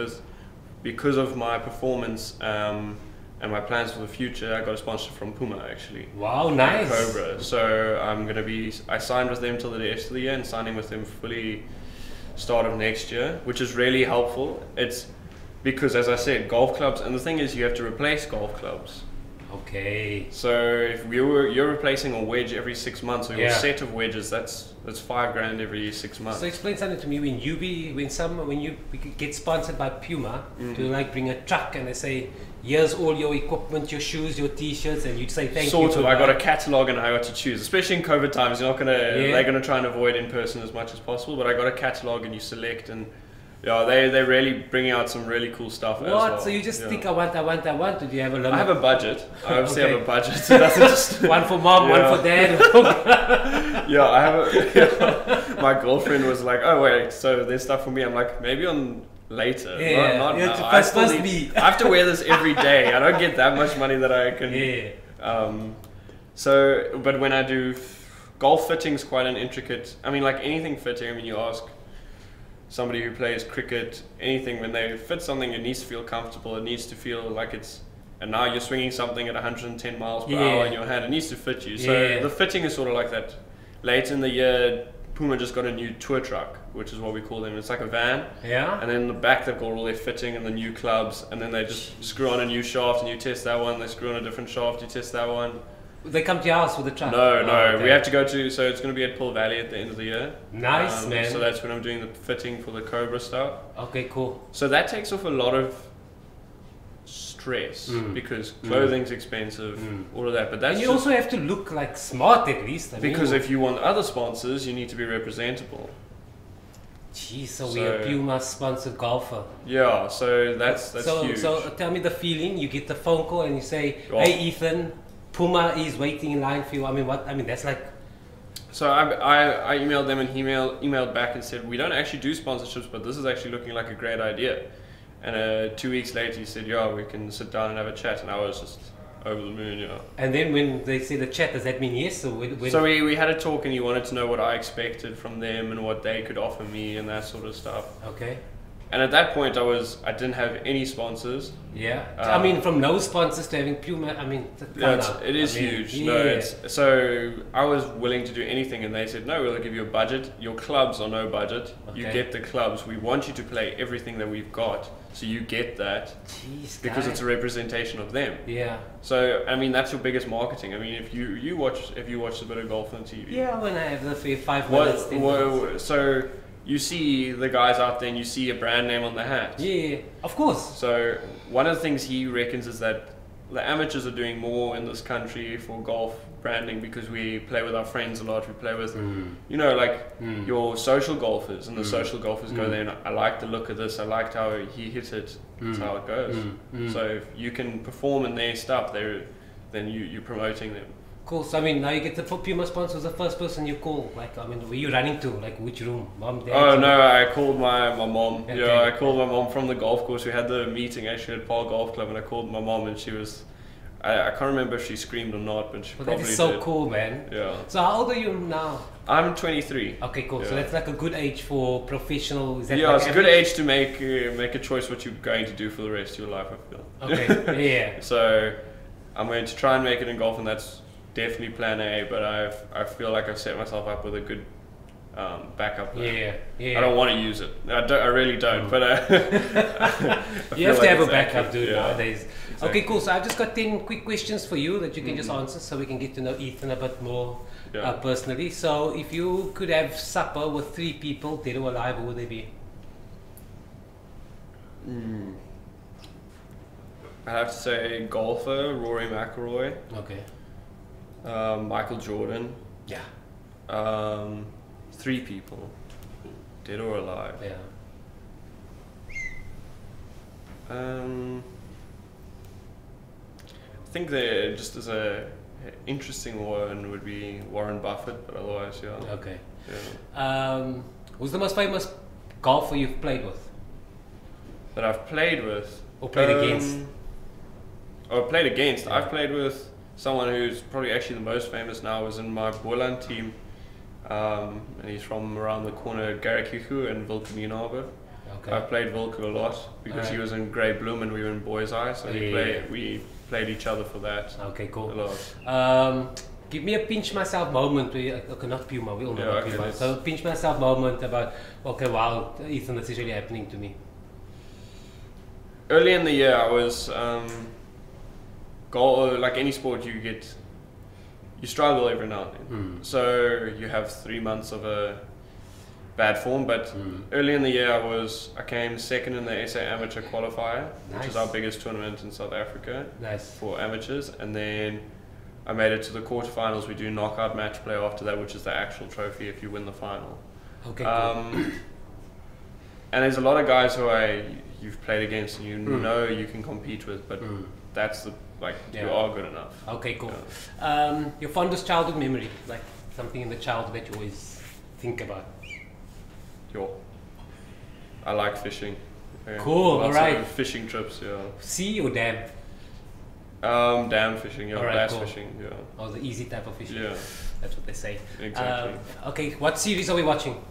Speaker 4: because of my performance and my plans for the future. I got a sponsorship from Puma actually.
Speaker 1: Wow, nice.
Speaker 4: Cobra. So I signed with them till the rest of the year, and signing with them fully start of next year, which is really helpful. It's because, as I said, golf clubs, and the thing is, you have to replace golf clubs.
Speaker 1: Okay.
Speaker 4: So if you're replacing a wedge every 6 months, or your
Speaker 1: Yeah.
Speaker 4: set of wedges, that's $5,000 every 6 months.
Speaker 1: So explain something to me. When you get sponsored by Puma, do you like bring a truck and they say, here's all your equipment, your shoes, your t-shirts, and you'd say thank you.
Speaker 4: Sort of. I got a
Speaker 1: that.
Speaker 4: catalog and I got to choose. Especially in COVID times, they're gonna try and avoid in person as much as possible. But I got a catalog and you select, and yeah, they're really bringing out some really cool stuff.
Speaker 1: What?
Speaker 4: As well.
Speaker 1: So you just
Speaker 4: Yeah.
Speaker 1: think I want? Do you have a limit?
Speaker 4: I have a budget. I obviously
Speaker 1: Okay.
Speaker 4: have a budget. So it doesn't just.
Speaker 1: one for mom,
Speaker 4: Yeah.
Speaker 1: one for dad.
Speaker 4: Yeah, I have my girlfriend was like, "Oh wait, so there's stuff for me." I'm like, maybe on later.
Speaker 1: Yeah,
Speaker 4: not
Speaker 1: you
Speaker 4: now.
Speaker 1: have to
Speaker 4: I still
Speaker 1: first
Speaker 4: need-
Speaker 1: be.
Speaker 4: I have to wear this every day. I don't get that much money that I can.
Speaker 1: Yeah.
Speaker 4: But when I do golf fitting's quite an intricate. I mean, like anything fitting. I mean, you ask somebody who plays cricket, anything, when they fit something, it needs to feel comfortable. It needs to feel like it's. And now you're swinging something at 110 miles per hour in your hand. It needs to fit you. So the fitting is sort of like that. Late in the year, Puma just got a new tour truck, which is what we call them. It's like a van.
Speaker 1: Yeah.
Speaker 4: And then in the back, they've got all their fitting and the new clubs. And then they just screw on a new shaft and you test that one. They screw on a different shaft, you test that one.
Speaker 1: They come to your house with a truck?
Speaker 4: No,
Speaker 1: Okay.
Speaker 4: we have to go to, so it's going to be at Pull Valley at the end of the year.
Speaker 1: Nice, man.
Speaker 4: So that's when I'm doing the fitting for the Cobra stuff.
Speaker 1: Okay, cool.
Speaker 4: So that takes off a lot of stress because clothing's expensive, all of that. But that's
Speaker 1: And you
Speaker 4: just
Speaker 1: also have to look like smart at least.
Speaker 4: because if you want other sponsors, you need to be representable.
Speaker 1: Geez, so we're a Puma sponsored golfer.
Speaker 4: Yeah, so that's huge.
Speaker 1: So tell me the feeling. You get the phone call and you say,
Speaker 4: Oh.
Speaker 1: "Hey, Ethan, Puma is waiting in line for you." I mean, that's like
Speaker 4: So I emailed them and he emailed back and said, we don't actually do sponsorships, but this is actually looking like a great idea. And 2 weeks later he said, yeah, we can sit down and have a chat. And I was just over the moon, yeah.
Speaker 1: And then when they say the chat, does that mean yes? Or when
Speaker 4: So we had a talk and he wanted to know what I expected from them and what they could offer me and that sort of stuff.
Speaker 1: Okay.
Speaker 4: And at that point I didn't have any sponsors.
Speaker 1: Yeah. I mean, from no sponsors to having Puma, I mean,
Speaker 4: it is huge.
Speaker 1: Yeah.
Speaker 4: No, so I was willing to do anything and they said, no, we'll give you a budget. Your clubs are no budget.
Speaker 1: Okay.
Speaker 4: You get the clubs. We want you to play everything that we've got. So you get that.
Speaker 1: Jeez,
Speaker 4: because
Speaker 1: guy.
Speaker 4: it's a representation of them.
Speaker 1: Yeah.
Speaker 4: So, I mean, that's your biggest marketing. I mean, if you watch a bit of golf on TV.
Speaker 1: Yeah, when I have the 5 minutes. 10 minutes.
Speaker 4: So you see the guys out there and you see a brand name on the hat.
Speaker 1: Yeah, of course.
Speaker 4: So one of the things he reckons is that the amateurs are doing more in this country for golf branding because we play with our friends a lot. We play with, you know, like your social golfers, and the social golfers go there and I like the look of this. I liked how he hit it. That's how it goes. So if you can perform in their stuff, then you're promoting them.
Speaker 1: Cool. So I mean, now you get the Puma sponsors. The first person you call, like, I mean, were you running to, like, which room? Mom, dad?
Speaker 4: Oh no, I called my mom.
Speaker 1: Okay.
Speaker 4: Yeah, I called my mom from the golf course. We had the meeting actually at Paul Golf Club, and I called my mom, and she was. I can't remember if she screamed or not, but she
Speaker 1: Well,
Speaker 4: probably
Speaker 1: that is so
Speaker 4: did.
Speaker 1: cool, man.
Speaker 4: Yeah.
Speaker 1: So how old are you now?
Speaker 4: I'm 23.
Speaker 1: Okay, cool. So
Speaker 4: Yeah.
Speaker 1: that's like a good age for professional. Is that
Speaker 4: Yeah,
Speaker 1: like
Speaker 4: it's a good
Speaker 1: average?
Speaker 4: age to make a choice what you're going to do for the rest of your life, I feel.
Speaker 1: Okay. Yeah.
Speaker 4: So I'm going to try and make it in golf, and that's definitely plan A, but I feel like I've set myself up with a good backup plan.
Speaker 1: Yeah. Yeah.
Speaker 4: I don't want to use it. I really don't, but
Speaker 1: You have to have a
Speaker 4: it's
Speaker 1: backup,
Speaker 4: active.
Speaker 1: dude,
Speaker 4: Yeah.
Speaker 1: nowadays.
Speaker 4: Exactly.
Speaker 1: Okay, cool. So I've just got 10 quick questions for you that you can just answer so we can get to know Ethan a bit more
Speaker 4: Yeah.
Speaker 1: personally. So if you could have supper with 3 people, dead or alive, who would they be?
Speaker 4: I'd have to say golfer, Rory McIlroy,
Speaker 1: Okay.
Speaker 4: Michael Jordan,
Speaker 1: Yeah.
Speaker 4: 3 people, dead or alive.
Speaker 1: Yeah.
Speaker 4: I think that just as a interesting one would be Warren Buffett, but otherwise, yeah.
Speaker 1: Okay.
Speaker 4: Yeah.
Speaker 1: Who's the most famous golfer you've played with?
Speaker 4: That I've played with.
Speaker 1: Or played against?
Speaker 4: Or played against.
Speaker 1: Yeah.
Speaker 4: I've played with someone who's probably actually the most famous now, was in my Boland team. And he's from around the corner, Garrikihu and Wilco Nienhaber.
Speaker 1: Okay.
Speaker 4: I played Wilco a lot because he was in Grey Bloom and we were in Boys Eye, so we played each other for that
Speaker 1: Okay,
Speaker 4: a
Speaker 1: cool.
Speaker 4: lot.
Speaker 1: Give me a pinch myself moment. Okay, not Puma, we all know
Speaker 4: Yeah,
Speaker 1: about
Speaker 4: okay,
Speaker 1: Puma.
Speaker 4: let's-
Speaker 1: So pinch myself moment about, okay, wow, Ethan, this is really happening to me.
Speaker 4: Early in the year, I was like any sport, you struggle every now and then. So you have 3 months of a bad form, but early in the year, I came second in the SA Amateur Qualifier, which is
Speaker 1: Nice.
Speaker 4: our biggest tournament in South Africa
Speaker 1: Nice.
Speaker 4: for amateurs, and then I made it to the quarterfinals. We do knockout match play after that, which is the actual trophy if you win the final.
Speaker 1: Okay, cool.
Speaker 4: And there's a lot of guys who you've played against and you know you can compete with, but that's you
Speaker 1: Yeah.
Speaker 4: are good enough.
Speaker 1: Okay, cool. Your fondest childhood memory, like something in the childhood that you always think about.
Speaker 4: I like fishing. Yeah.
Speaker 1: Cool,
Speaker 4: Lots
Speaker 1: alright.
Speaker 4: of fishing trips, yeah.
Speaker 1: Sea or dam?
Speaker 4: Dam fishing, yeah.
Speaker 1: Alright,
Speaker 4: Bass
Speaker 1: cool.
Speaker 4: fishing, yeah.
Speaker 1: Or the easy type of fishing?
Speaker 4: Yeah,
Speaker 1: That's what they say.
Speaker 4: exactly.
Speaker 1: Okay, what series are we watching?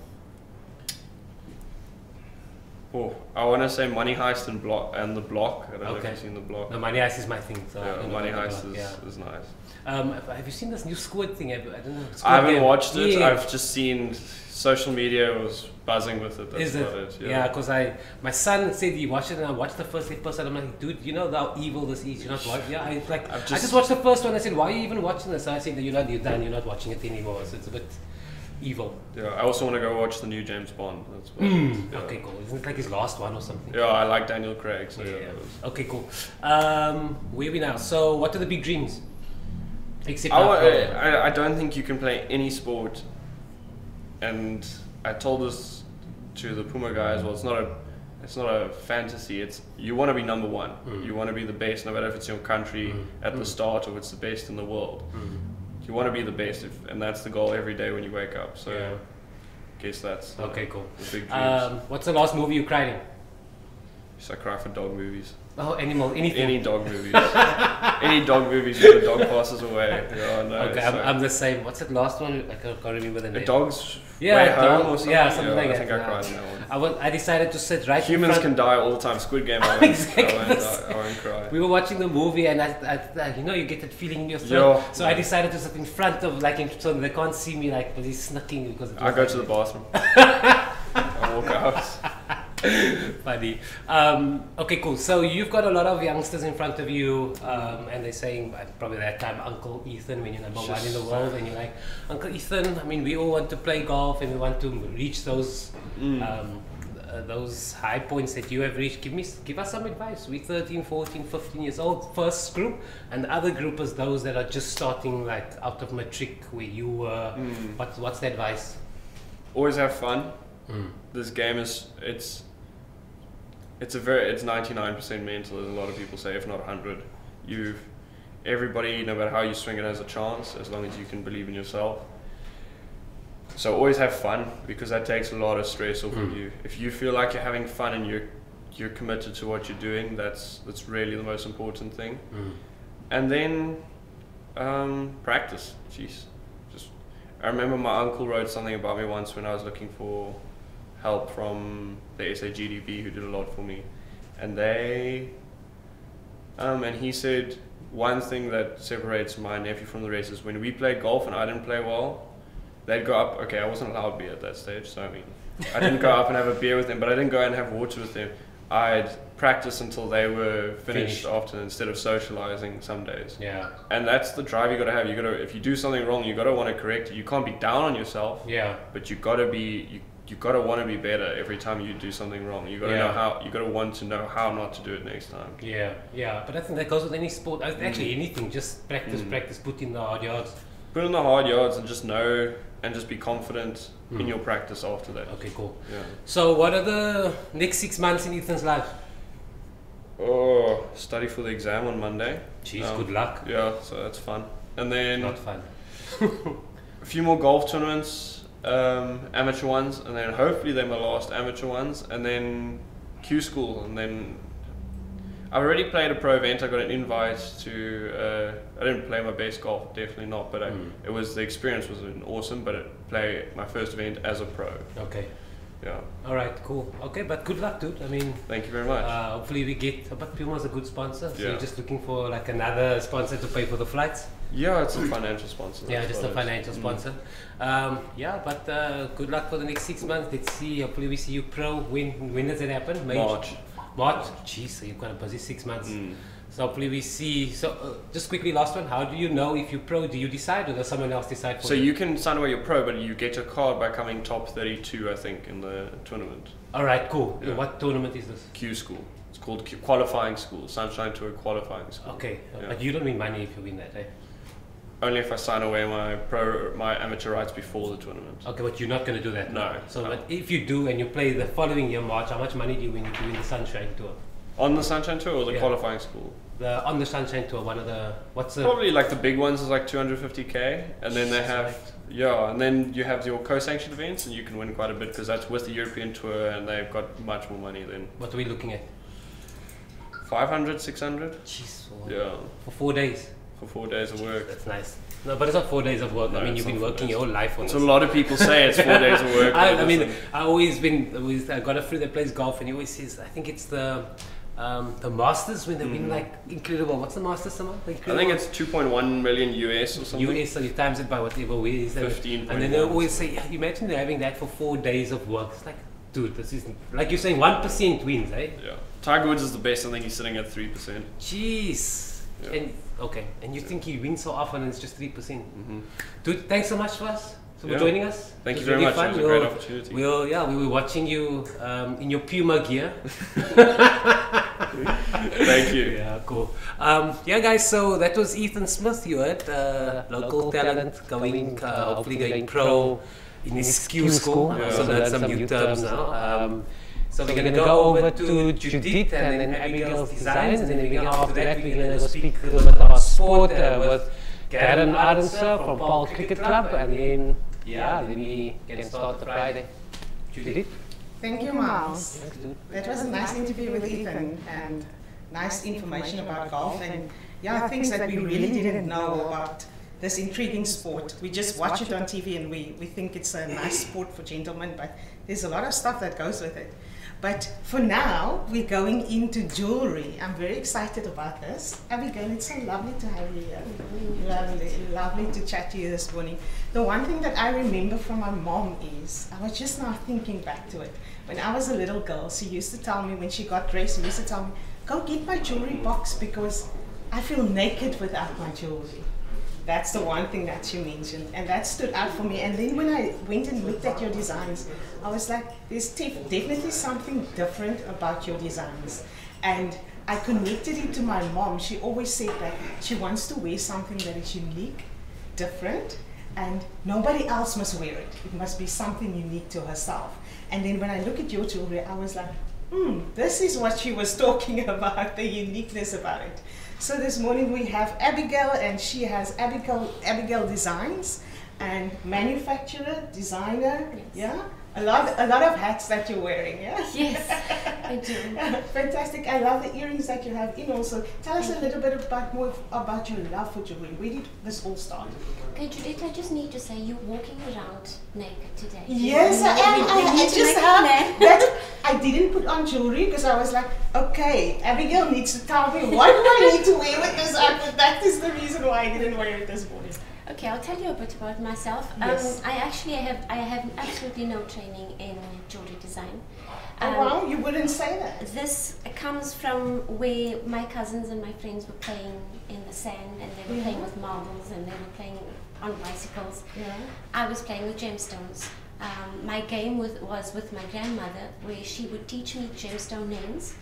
Speaker 4: I want to say Money Heist and The Block. I don't know if
Speaker 1: Okay.
Speaker 4: you've seen The Block.
Speaker 1: No, Money Heist is my thing. So I
Speaker 4: Yeah,
Speaker 1: don't know
Speaker 4: Money
Speaker 1: about
Speaker 4: Heist
Speaker 1: the block,
Speaker 4: is nice.
Speaker 1: yeah. Have you seen this new Squid thing? I don't know. Squid
Speaker 4: I haven't
Speaker 1: Game.
Speaker 4: watched it.
Speaker 1: Yeah.
Speaker 4: I've just seen social media was buzzing with it. That's
Speaker 1: Is
Speaker 4: about
Speaker 1: it?
Speaker 4: it.
Speaker 1: Yeah, because my son said he watched it and I watched the first episode. I'm like, dude, you know how evil this is. You're not watching. Yeah, I just watched the first one. I said, why are you even watching this? So I said, you're done. You're not watching it anymore. So it's a bit evil.
Speaker 4: Yeah, I also want to go watch the new James Bond. That's what yeah.
Speaker 1: Okay, cool. Isn't it like his last one or something?
Speaker 4: Yeah, I like Daniel Craig. So yeah.
Speaker 1: Yeah.
Speaker 4: that was-
Speaker 1: Okay, cool. Where are we now? So, what are the big dreams? Except
Speaker 4: I don't think you can play any sport, and I told this to the Puma guys. Well, it's not a fantasy. It's you want to be number one. You want to be the best, no matter if it's your country at the start or if it's the best in the world. you want to be the best, and that's the goal every day when you wake up. So,
Speaker 1: Yeah.
Speaker 4: I guess that's
Speaker 1: Okay, cool.
Speaker 4: the big dreams.
Speaker 1: What's the last movie you cried in?
Speaker 4: So I cry for dog movies.
Speaker 1: Oh, anything.
Speaker 4: Any dog movies. Any dog movies where the dog passes away. Yeah, no,
Speaker 1: Okay,
Speaker 4: so
Speaker 1: I'm the same. What's that last one? I can't remember the
Speaker 4: a
Speaker 1: name.
Speaker 4: dog's
Speaker 1: Yeah,
Speaker 4: way home
Speaker 1: dog-
Speaker 4: or something.
Speaker 1: yeah, something like
Speaker 4: I
Speaker 1: that,
Speaker 4: think I
Speaker 1: yeah.
Speaker 4: cried in that one.
Speaker 1: I decided to sit right in
Speaker 4: Humans
Speaker 1: front.
Speaker 4: can die all the time. Squid Game,
Speaker 1: Exactly.
Speaker 4: I won't cry.
Speaker 1: We were watching the movie, and I you know, you get that feeling in your throat.
Speaker 4: Yeah.
Speaker 1: So I decided to sit in front of, like, so they can't see me, like, but he's snucking because.
Speaker 4: I go to the bathroom. I walk out.
Speaker 1: Funny. Okay, cool. So you've got a lot of youngsters in front of you, and they're saying, probably that time, Uncle Ethan, when you're number one in the world, and you're like, Uncle Ethan, I mean, we all want to play golf and we want to reach those high points that you have reached. Give us some advice. We're 13, 14, 15 years old, first group, and the other group is those that are just starting, like, out of matric, where you were. What's the advice?
Speaker 4: Always have fun. This game is it's 99% mental, as a lot of people say, if not 100. Everybody, no matter how you swing it, has a chance as long as you can believe in yourself. So always have fun, because that takes a lot of stress off of you. If you feel like you're having fun and you're committed to what you're doing, that's really the most important thing. And then practice. Jeez, I remember my uncle wrote something about me once when I was looking for help from the SAGDB, who did a lot for me, and he said one thing that separates my nephew from the rest is when we played golf and I didn't play well, they'd go up. Okay, I wasn't allowed beer at that stage, so I mean, I didn't go up and have a beer with them, but I didn't go and have water with them. I'd practice until they were finished after, instead of socializing some days.
Speaker 1: Yeah.
Speaker 4: And that's the drive you got to have. If you do something wrong, you got to want to correct it. You can't be down on yourself.
Speaker 1: Yeah.
Speaker 4: But you got to want to be better every time you do something wrong. You got to know how. You got to want to know how not to do it next time.
Speaker 1: Yeah, yeah. But I think that goes with any sport. Actually, anything. Just practice, put in the hard yards.
Speaker 4: Put in the hard yards and just know and just be confident in your practice after that.
Speaker 1: Okay, cool.
Speaker 4: Yeah.
Speaker 1: So, what are the next 6 months in Ethan's life?
Speaker 4: Oh, study for the exam on Monday.
Speaker 1: Jeez, good luck.
Speaker 4: Yeah, so that's fun. And then
Speaker 1: Not fun.
Speaker 4: a few more golf tournaments, amateur ones, and then hopefully they're my last amateur ones, and then Q school, and then I've already played a pro event. I got an invite to. I didn't play my best golf, definitely not, but it was, the experience was awesome. But play my first event as a pro.
Speaker 1: Okay.
Speaker 4: Yeah.
Speaker 1: All right, cool. Okay, but good luck, dude. I mean,
Speaker 4: thank you very much.
Speaker 1: Hopefully we get. But Puma's a good sponsor, so
Speaker 4: Yeah.
Speaker 1: you're just looking for like another sponsor to pay for the flights.
Speaker 4: Yeah, it's a financial sponsor.
Speaker 1: Yeah,
Speaker 4: that's
Speaker 1: just
Speaker 4: what
Speaker 1: a
Speaker 4: it is.
Speaker 1: financial sponsor. Yeah, but good luck for the next 6 months. Let's see. Hopefully we see you pro. When does it happen?
Speaker 4: March.
Speaker 1: March? Jeez, so you've got a busy 6 months. So hopefully we see. So just quickly, last one. How do you know if you're pro? Do you decide, or does someone else decide for
Speaker 4: So
Speaker 1: you?
Speaker 4: you can sign away your pro, but you get a card by coming top 32, I think, in the tournament.
Speaker 1: All right, cool.
Speaker 4: Yeah.
Speaker 1: What tournament is this?
Speaker 4: Q school. It's called Q qualifying school. Sunshine Tour qualifying school.
Speaker 1: Okay,
Speaker 4: Yeah.
Speaker 1: but you don't win money if you win that, eh?
Speaker 4: Only if I sign away my amateur rights before the tournament.
Speaker 1: Okay, but you're not going to do that.
Speaker 4: No,
Speaker 1: So,
Speaker 4: no.
Speaker 1: but if you do and you play the following year March, how much money do you win if you win the Sunshine Tour?
Speaker 4: On the Sunshine Tour or the
Speaker 1: Yeah.
Speaker 4: qualifying school?
Speaker 1: On the Sunshine Tour, one of the what's the
Speaker 4: Probably like the big ones is like 250k, and then they
Speaker 1: Jesus,
Speaker 4: have
Speaker 1: right.
Speaker 4: and then you have your co-sanctioned events, and you can win quite a bit because that's with the European Tour, and they've got much more money than
Speaker 1: what are we looking at?
Speaker 4: 500, 600.
Speaker 1: Jeez,
Speaker 4: Yeah,
Speaker 1: for 4 days.
Speaker 4: for 4 days of work.
Speaker 1: That's nice. No, but it's not 4 days of work.
Speaker 4: No,
Speaker 1: I mean,
Speaker 4: it's
Speaker 1: you've been
Speaker 4: not 4
Speaker 1: working
Speaker 4: days.
Speaker 1: your whole life on
Speaker 4: So
Speaker 1: this.
Speaker 4: a lot of people say it's 4 days of work.
Speaker 1: I
Speaker 4: but
Speaker 1: mean,
Speaker 4: listen,
Speaker 1: I got a friend that plays golf, and he always says, I think it's the Masters when they win like incredible. What's the Masters summer?
Speaker 4: I think it's 2.1 million US or something.
Speaker 1: US, so you times it by whatever way is that.
Speaker 4: 15.1.
Speaker 1: And then they always say, yeah, imagine they're having that for 4 days of work. It's like, dude, this is like you're saying 1% wins, eh?
Speaker 4: Yeah. Tiger Woods is the best. I think he's sitting at 3%.
Speaker 1: Jeez.
Speaker 4: Yeah.
Speaker 1: And okay, and you think he wins so often and it's just 3%. Dude, thanks so much for
Speaker 4: Yeah.
Speaker 1: joining us.
Speaker 4: Thank
Speaker 1: It
Speaker 4: you
Speaker 1: was
Speaker 4: very
Speaker 1: really
Speaker 4: much.
Speaker 1: fun.
Speaker 4: It was a great opportunity.
Speaker 1: We were watching you in your Puma gear.
Speaker 4: Thank you.
Speaker 1: Yeah, cool. Yeah, guys, so that was Ethan Smith, you heard. Local talent going, hopefully going pro in his Q school.
Speaker 4: Yeah.
Speaker 1: So that's some new terms now. So we're going to go over to Judith and then Abigail's designs, and then after that we're going to go speak a little bit about sport with Darren Arendse from Paul Cricket Club, and then then we can start the Friday. Judith?
Speaker 2: Thank you, Miles.
Speaker 1: Thanks, dude.
Speaker 2: That was a nice interview with Ethan and nice information about golf and things that we really didn't know about this intriguing sport. We just watch it on TV and we think it's a nice sport for gentlemen, but there's a lot of stuff that goes with it. But for now, we're going into jewelry. I'm very excited about this. Abigail, it's so lovely to have you here. Lovely to chat to you this morning. The one thing that I remember from my mom is, I was just now thinking back to it. When I was a little girl, she used to tell me, when she got dressed, she used to tell me, go get my jewelry box because I feel naked without my jewelry. That's the one thing that you mentioned, and that stood out for me. And then when I went and looked at your designs, I was like, there's definitely something different about your designs. And I connected it to my mom. She always said that she wants to wear something that is unique, different, and nobody else must wear it. It must be something unique to herself. And then when I look at your jewelry, I was like, this is what she was talking about, the uniqueness about it. So this morning we have Abigail, and she has Abigail Designs, and manufacturer, designer, a lot of hats that you're wearing,
Speaker 3: Yes, I do.
Speaker 2: Fantastic. I love the earrings that you have in also. Tell us a little bit more about your love for jewelry. Where did this all start?
Speaker 3: Okay, Judith, I just need to say you're walking around naked today.
Speaker 2: Yes, I am. I just have that. I didn't put on jewelry because I was like, okay, Abigail needs to tell me what do I need to wear with this outfit. That is the reason why I didn't wear it this morning.
Speaker 3: Okay, I'll tell you a bit about myself.
Speaker 2: Yes.
Speaker 3: I have absolutely no training in jewelry design.
Speaker 2: Oh wow, you wouldn't say that.
Speaker 3: This comes from where my cousins and my friends were playing in the sand, and they were playing with marbles, and they were playing on bicycles.
Speaker 2: Yeah.
Speaker 3: I was playing with gemstones. My game was with my grandmother, where she would teach me gemstone names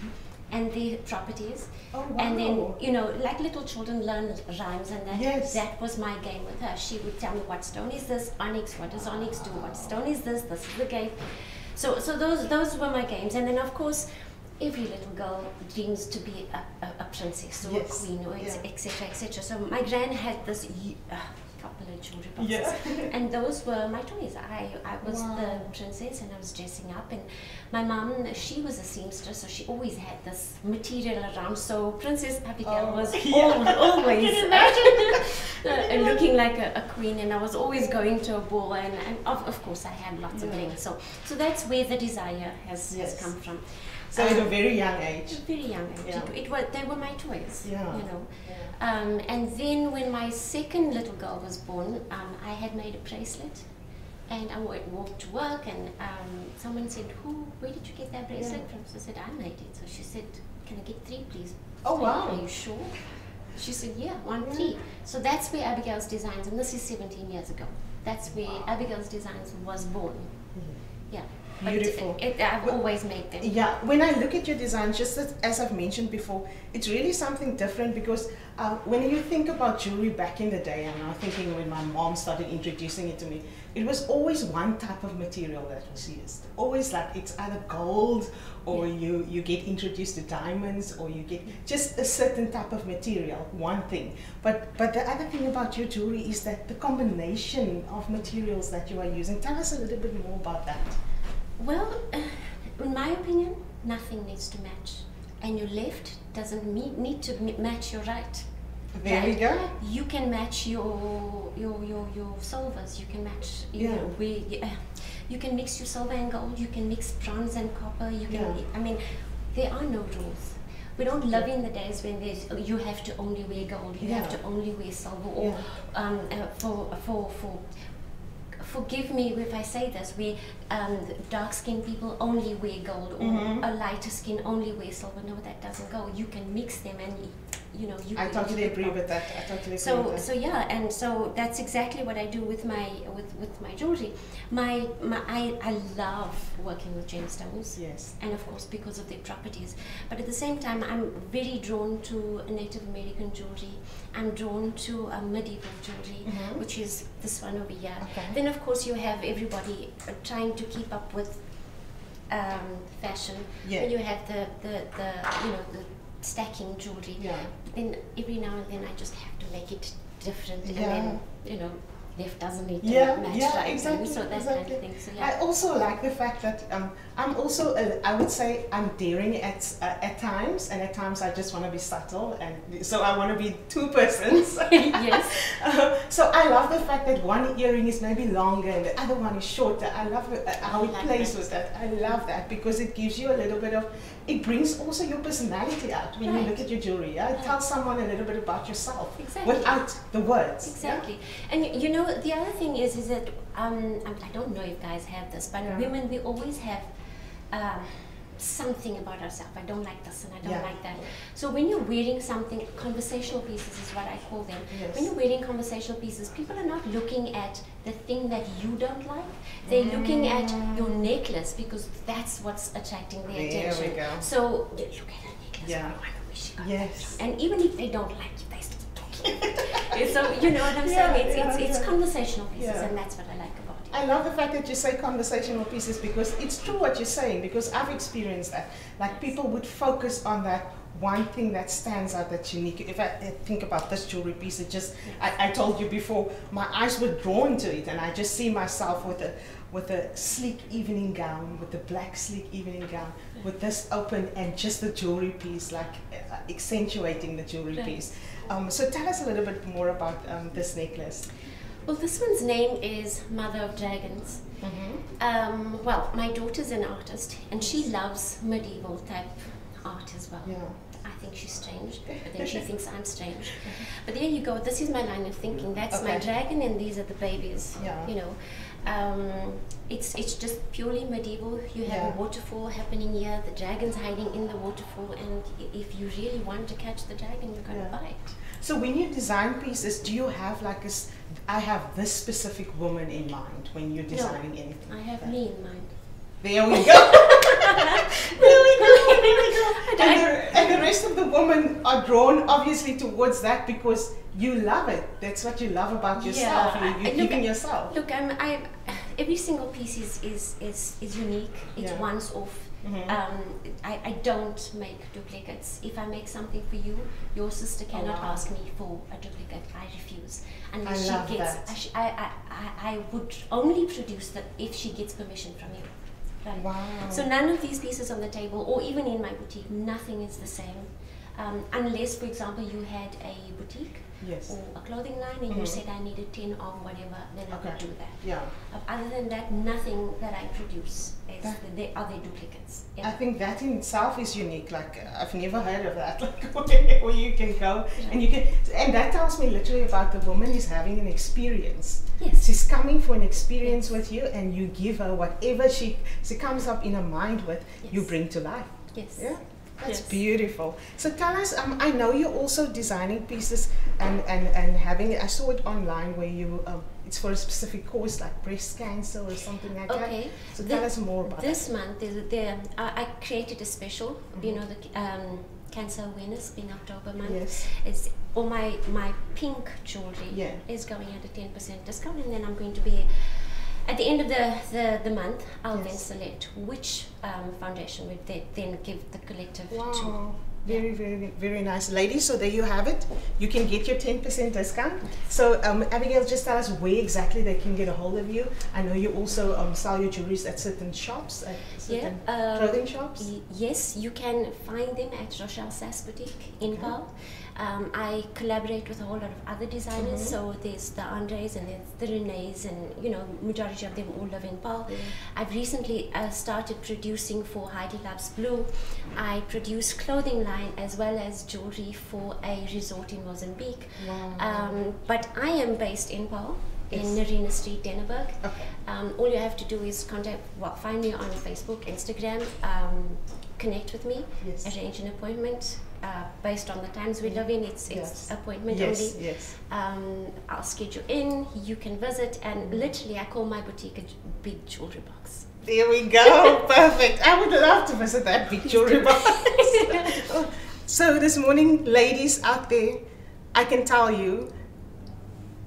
Speaker 3: and their properties.
Speaker 2: Oh, wow.
Speaker 3: And then, like little children learn rhymes, and that was my game with her. She would tell me, what stone is this? Onyx. What does onyx do? What stone is this? This is the gate. So those were my games. And then, of course, every little girl dreams to be a princess or a queen, or etc., etc. So my gran had this couple of jewelry boxes, and those were my toys. I was the princess, and I was dressing up. And my mom, she was a seamstress, so she always had this material around. So Princess Abigail was always looking like a queen, and I was always going to a ball, and of course I had lots of bling. So that's where the desire has come from.
Speaker 2: So at a very young age.
Speaker 3: Very young age. They were my toys.
Speaker 2: Yeah.
Speaker 3: And then when my second little girl was born, I had made a bracelet, and I walked to work, and someone said, where did you get that bracelet from? So I said, I made it. So she said, can I get 3, please?
Speaker 2: Oh, wow.
Speaker 3: Are you sure? She said, yeah, 1, 3. So that's where Abigail's Designs, and this is 17 years ago, that's where Abigail's Designs was born. Yeah.
Speaker 2: Beautiful.
Speaker 3: I've always made them.
Speaker 2: Yeah, when I look at your design, just as I've mentioned before, it's really something different because when you think about jewelry back in the day, and I'm thinking when my mom started introducing it to me, it was always one type of material that was used. Always like it's either gold, or you get introduced to diamonds, or you get just a certain type of material, one thing. But the other thing about your jewelry is that the combination of materials that you are using. Tell us a little bit more about that.
Speaker 3: Well, in my opinion, nothing needs to match, and your left doesn't need to match your right.
Speaker 2: There we go.
Speaker 3: You can match your silvers. You can match. You can mix your silver and gold. You can mix bronze and copper. You can. I mean, there are no rules. We don't live in the days when you have to only wear gold. You have to only wear silver. Or forgive me if I say this, dark-skinned people only wear gold, or a lighter skin only wear silver. No, that doesn't go. You can mix them, and I
Speaker 2: totally agree with that. I totally agree with that.
Speaker 3: So yeah, and so that's exactly what I do with my jewelry. I love working with gemstones.
Speaker 2: Yes.
Speaker 3: And of course because of their properties. But at the same time, I'm very drawn to Native American jewelry. I'm drawn to medieval jewelry, which is this one over here.
Speaker 2: Okay.
Speaker 3: Then of course you have everybody trying to keep up with fashion.
Speaker 2: Yeah.
Speaker 3: And you have the stacking jewelry.
Speaker 2: Yeah.
Speaker 3: Then every now and then I just have to make it different,
Speaker 2: Yeah.
Speaker 3: and then, you know, left doesn't need to
Speaker 2: Yeah,
Speaker 3: match
Speaker 2: yeah,
Speaker 3: right,
Speaker 2: exactly,
Speaker 3: so that
Speaker 2: exactly.
Speaker 3: kind of thing. So yeah.
Speaker 2: I also like the fact that I'm also, I would say I'm daring at times, and at times I just want to be subtle, and so I want to be two persons.
Speaker 3: Yes.
Speaker 2: So I love the fact that one earring is maybe longer and the other one is shorter. I love how it
Speaker 3: like
Speaker 2: plays
Speaker 3: that.
Speaker 2: with that. I love that because it gives you a little bit of, it brings also your personality out when you
Speaker 3: Right.
Speaker 2: look at your jewelry. Yeah? It
Speaker 3: Right.
Speaker 2: tells someone a little bit about yourself
Speaker 3: Exactly.
Speaker 2: without the words.
Speaker 3: Exactly. And you know, the other thing is that I don't know if guys have this, but
Speaker 2: Yeah.
Speaker 3: women, we always have something about ourselves. I don't like this and I don't
Speaker 2: Yeah.
Speaker 3: like that. So when you're wearing something, conversational pieces is what I call them.
Speaker 2: Yes.
Speaker 3: When you're wearing conversational pieces, people are not looking at the thing that you don't like. They're looking at your necklace because that's what's attracting their
Speaker 2: There we
Speaker 3: attention.
Speaker 2: go.
Speaker 3: So look at her necklace.
Speaker 2: Yeah.
Speaker 3: Oh, I wish she got
Speaker 2: Yes.
Speaker 3: that. And even if they don't like you, they start talking. So you know what I'm
Speaker 2: Yeah,
Speaker 3: saying? It's
Speaker 2: yeah.
Speaker 3: conversational pieces,
Speaker 2: Yeah.
Speaker 3: and that's what I like about it.
Speaker 2: I love the fact that you say conversational pieces because it's true what you're saying, because I've experienced that. Like people would focus on that one thing that stands out, that's unique. If I think about this jewelry piece, it just, I told you before, my eyes were drawn to it, and I just see myself with a sleek evening gown, with the black sleek evening gown, with this open and just the jewelry piece, like accentuating the jewelry
Speaker 3: Right.
Speaker 2: piece. So tell us a little bit more about this necklace.
Speaker 3: Well, this one's name is Mother of Dragons. Well, my daughter's an artist, and she loves medieval type art as well.
Speaker 2: Yeah.
Speaker 3: I think she's strange, but then she thinks I'm strange. But there you go. This is my line of thinking. That's my
Speaker 2: Okay.
Speaker 3: dragon, and these are the babies.
Speaker 2: Yeah.
Speaker 3: You know, it's just purely medieval. You have
Speaker 2: Yeah.
Speaker 3: a waterfall happening here. The dragon's hiding in the waterfall, and if you really want to catch the dragon, you're going to
Speaker 2: Yeah.
Speaker 3: buy it.
Speaker 2: So when you design pieces, do you have like I have this specific woman in mind when you're designing anything?
Speaker 3: I have me in mind.
Speaker 2: There we go. There we go. There we go. And the rest of the women are drawn obviously towards that because you love it. That's what you love about yourself.
Speaker 3: Yeah,
Speaker 2: You're
Speaker 3: look,
Speaker 2: giving yourself.
Speaker 3: Look, every single piece is unique. It's
Speaker 2: Yeah.
Speaker 3: once off. I don't make duplicates. If I make something for you, your sister cannot
Speaker 2: wow.
Speaker 3: ask me for a duplicate. I refuse unless
Speaker 2: I love
Speaker 3: she gets.
Speaker 2: that.
Speaker 3: I would only produce that if she gets permission from you. Right.
Speaker 2: Wow.
Speaker 3: So none of these pieces on the table, or even in my boutique, nothing is the same. Unless, for example, you had a boutique
Speaker 2: Yes.
Speaker 3: or a clothing line and you said I needed 10 of whatever, then I
Speaker 2: Okay.
Speaker 3: would do that.
Speaker 2: Yeah.
Speaker 3: Other than that, nothing that I produce is
Speaker 2: That-
Speaker 3: they are they duplicates.
Speaker 2: I think that in itself is unique. Like I've never heard of that. Like where you can go and you can, and that tells me literally about the woman is having an experience.
Speaker 3: Yes.
Speaker 2: She's coming for an experience with you, and you give her whatever she comes up in her mind with. You
Speaker 3: Yes.
Speaker 2: bring to life.
Speaker 3: Yes.
Speaker 2: Yeah. That's
Speaker 3: Yes.
Speaker 2: beautiful. So tell us, I know you're also designing pieces and having it. I saw it online where you, it's for a specific cause like breast cancer or something like that.
Speaker 3: Okay.
Speaker 2: So tell us more about
Speaker 3: This month, I created a special, you know, the Cancer Awareness being October month.
Speaker 2: Yes.
Speaker 3: It's all my pink jewelry
Speaker 2: Yeah.
Speaker 3: is going at a 10% discount, and then I'm going to be at the end of the month. I'll then
Speaker 2: Yes.
Speaker 3: select which foundation we then give the collective
Speaker 2: Wow.
Speaker 3: to.
Speaker 2: Very, very, very nice. Ladies, so there you have it. You can get your 10% discount. So Abigail, just tell us where exactly they can get a hold of you. I know you also sell your jewelries at certain shops, at certain clothing shops.
Speaker 3: Yes, you can find them at Rochelle Sass Boutique in Paarl. I collaborate with a whole lot of other designers, so there's the Andres and there's the Renees, and you know, majority of them all live in Paarl.
Speaker 2: Yeah.
Speaker 3: I've recently started producing for Heidi Loves Blue. I produce clothing line as well as jewelry for a resort in Mozambique.
Speaker 2: Wow.
Speaker 3: But I am based in Paarl, in
Speaker 2: Yes.
Speaker 3: Narina Street, Denneberg.
Speaker 2: Okay.
Speaker 3: All you have to do is find me on Facebook, Instagram, connect with me,
Speaker 2: Yes.
Speaker 3: arrange an appointment. Based on the times we live in, it's
Speaker 2: Yes.
Speaker 3: appointment
Speaker 2: Yes,
Speaker 3: only.
Speaker 2: yes.
Speaker 3: I'll schedule in, you can visit, and literally I call my boutique a big jewelry box.
Speaker 2: There we go. Perfect. I would love to visit that big jewelry box. So this morning, ladies out there, I can tell you,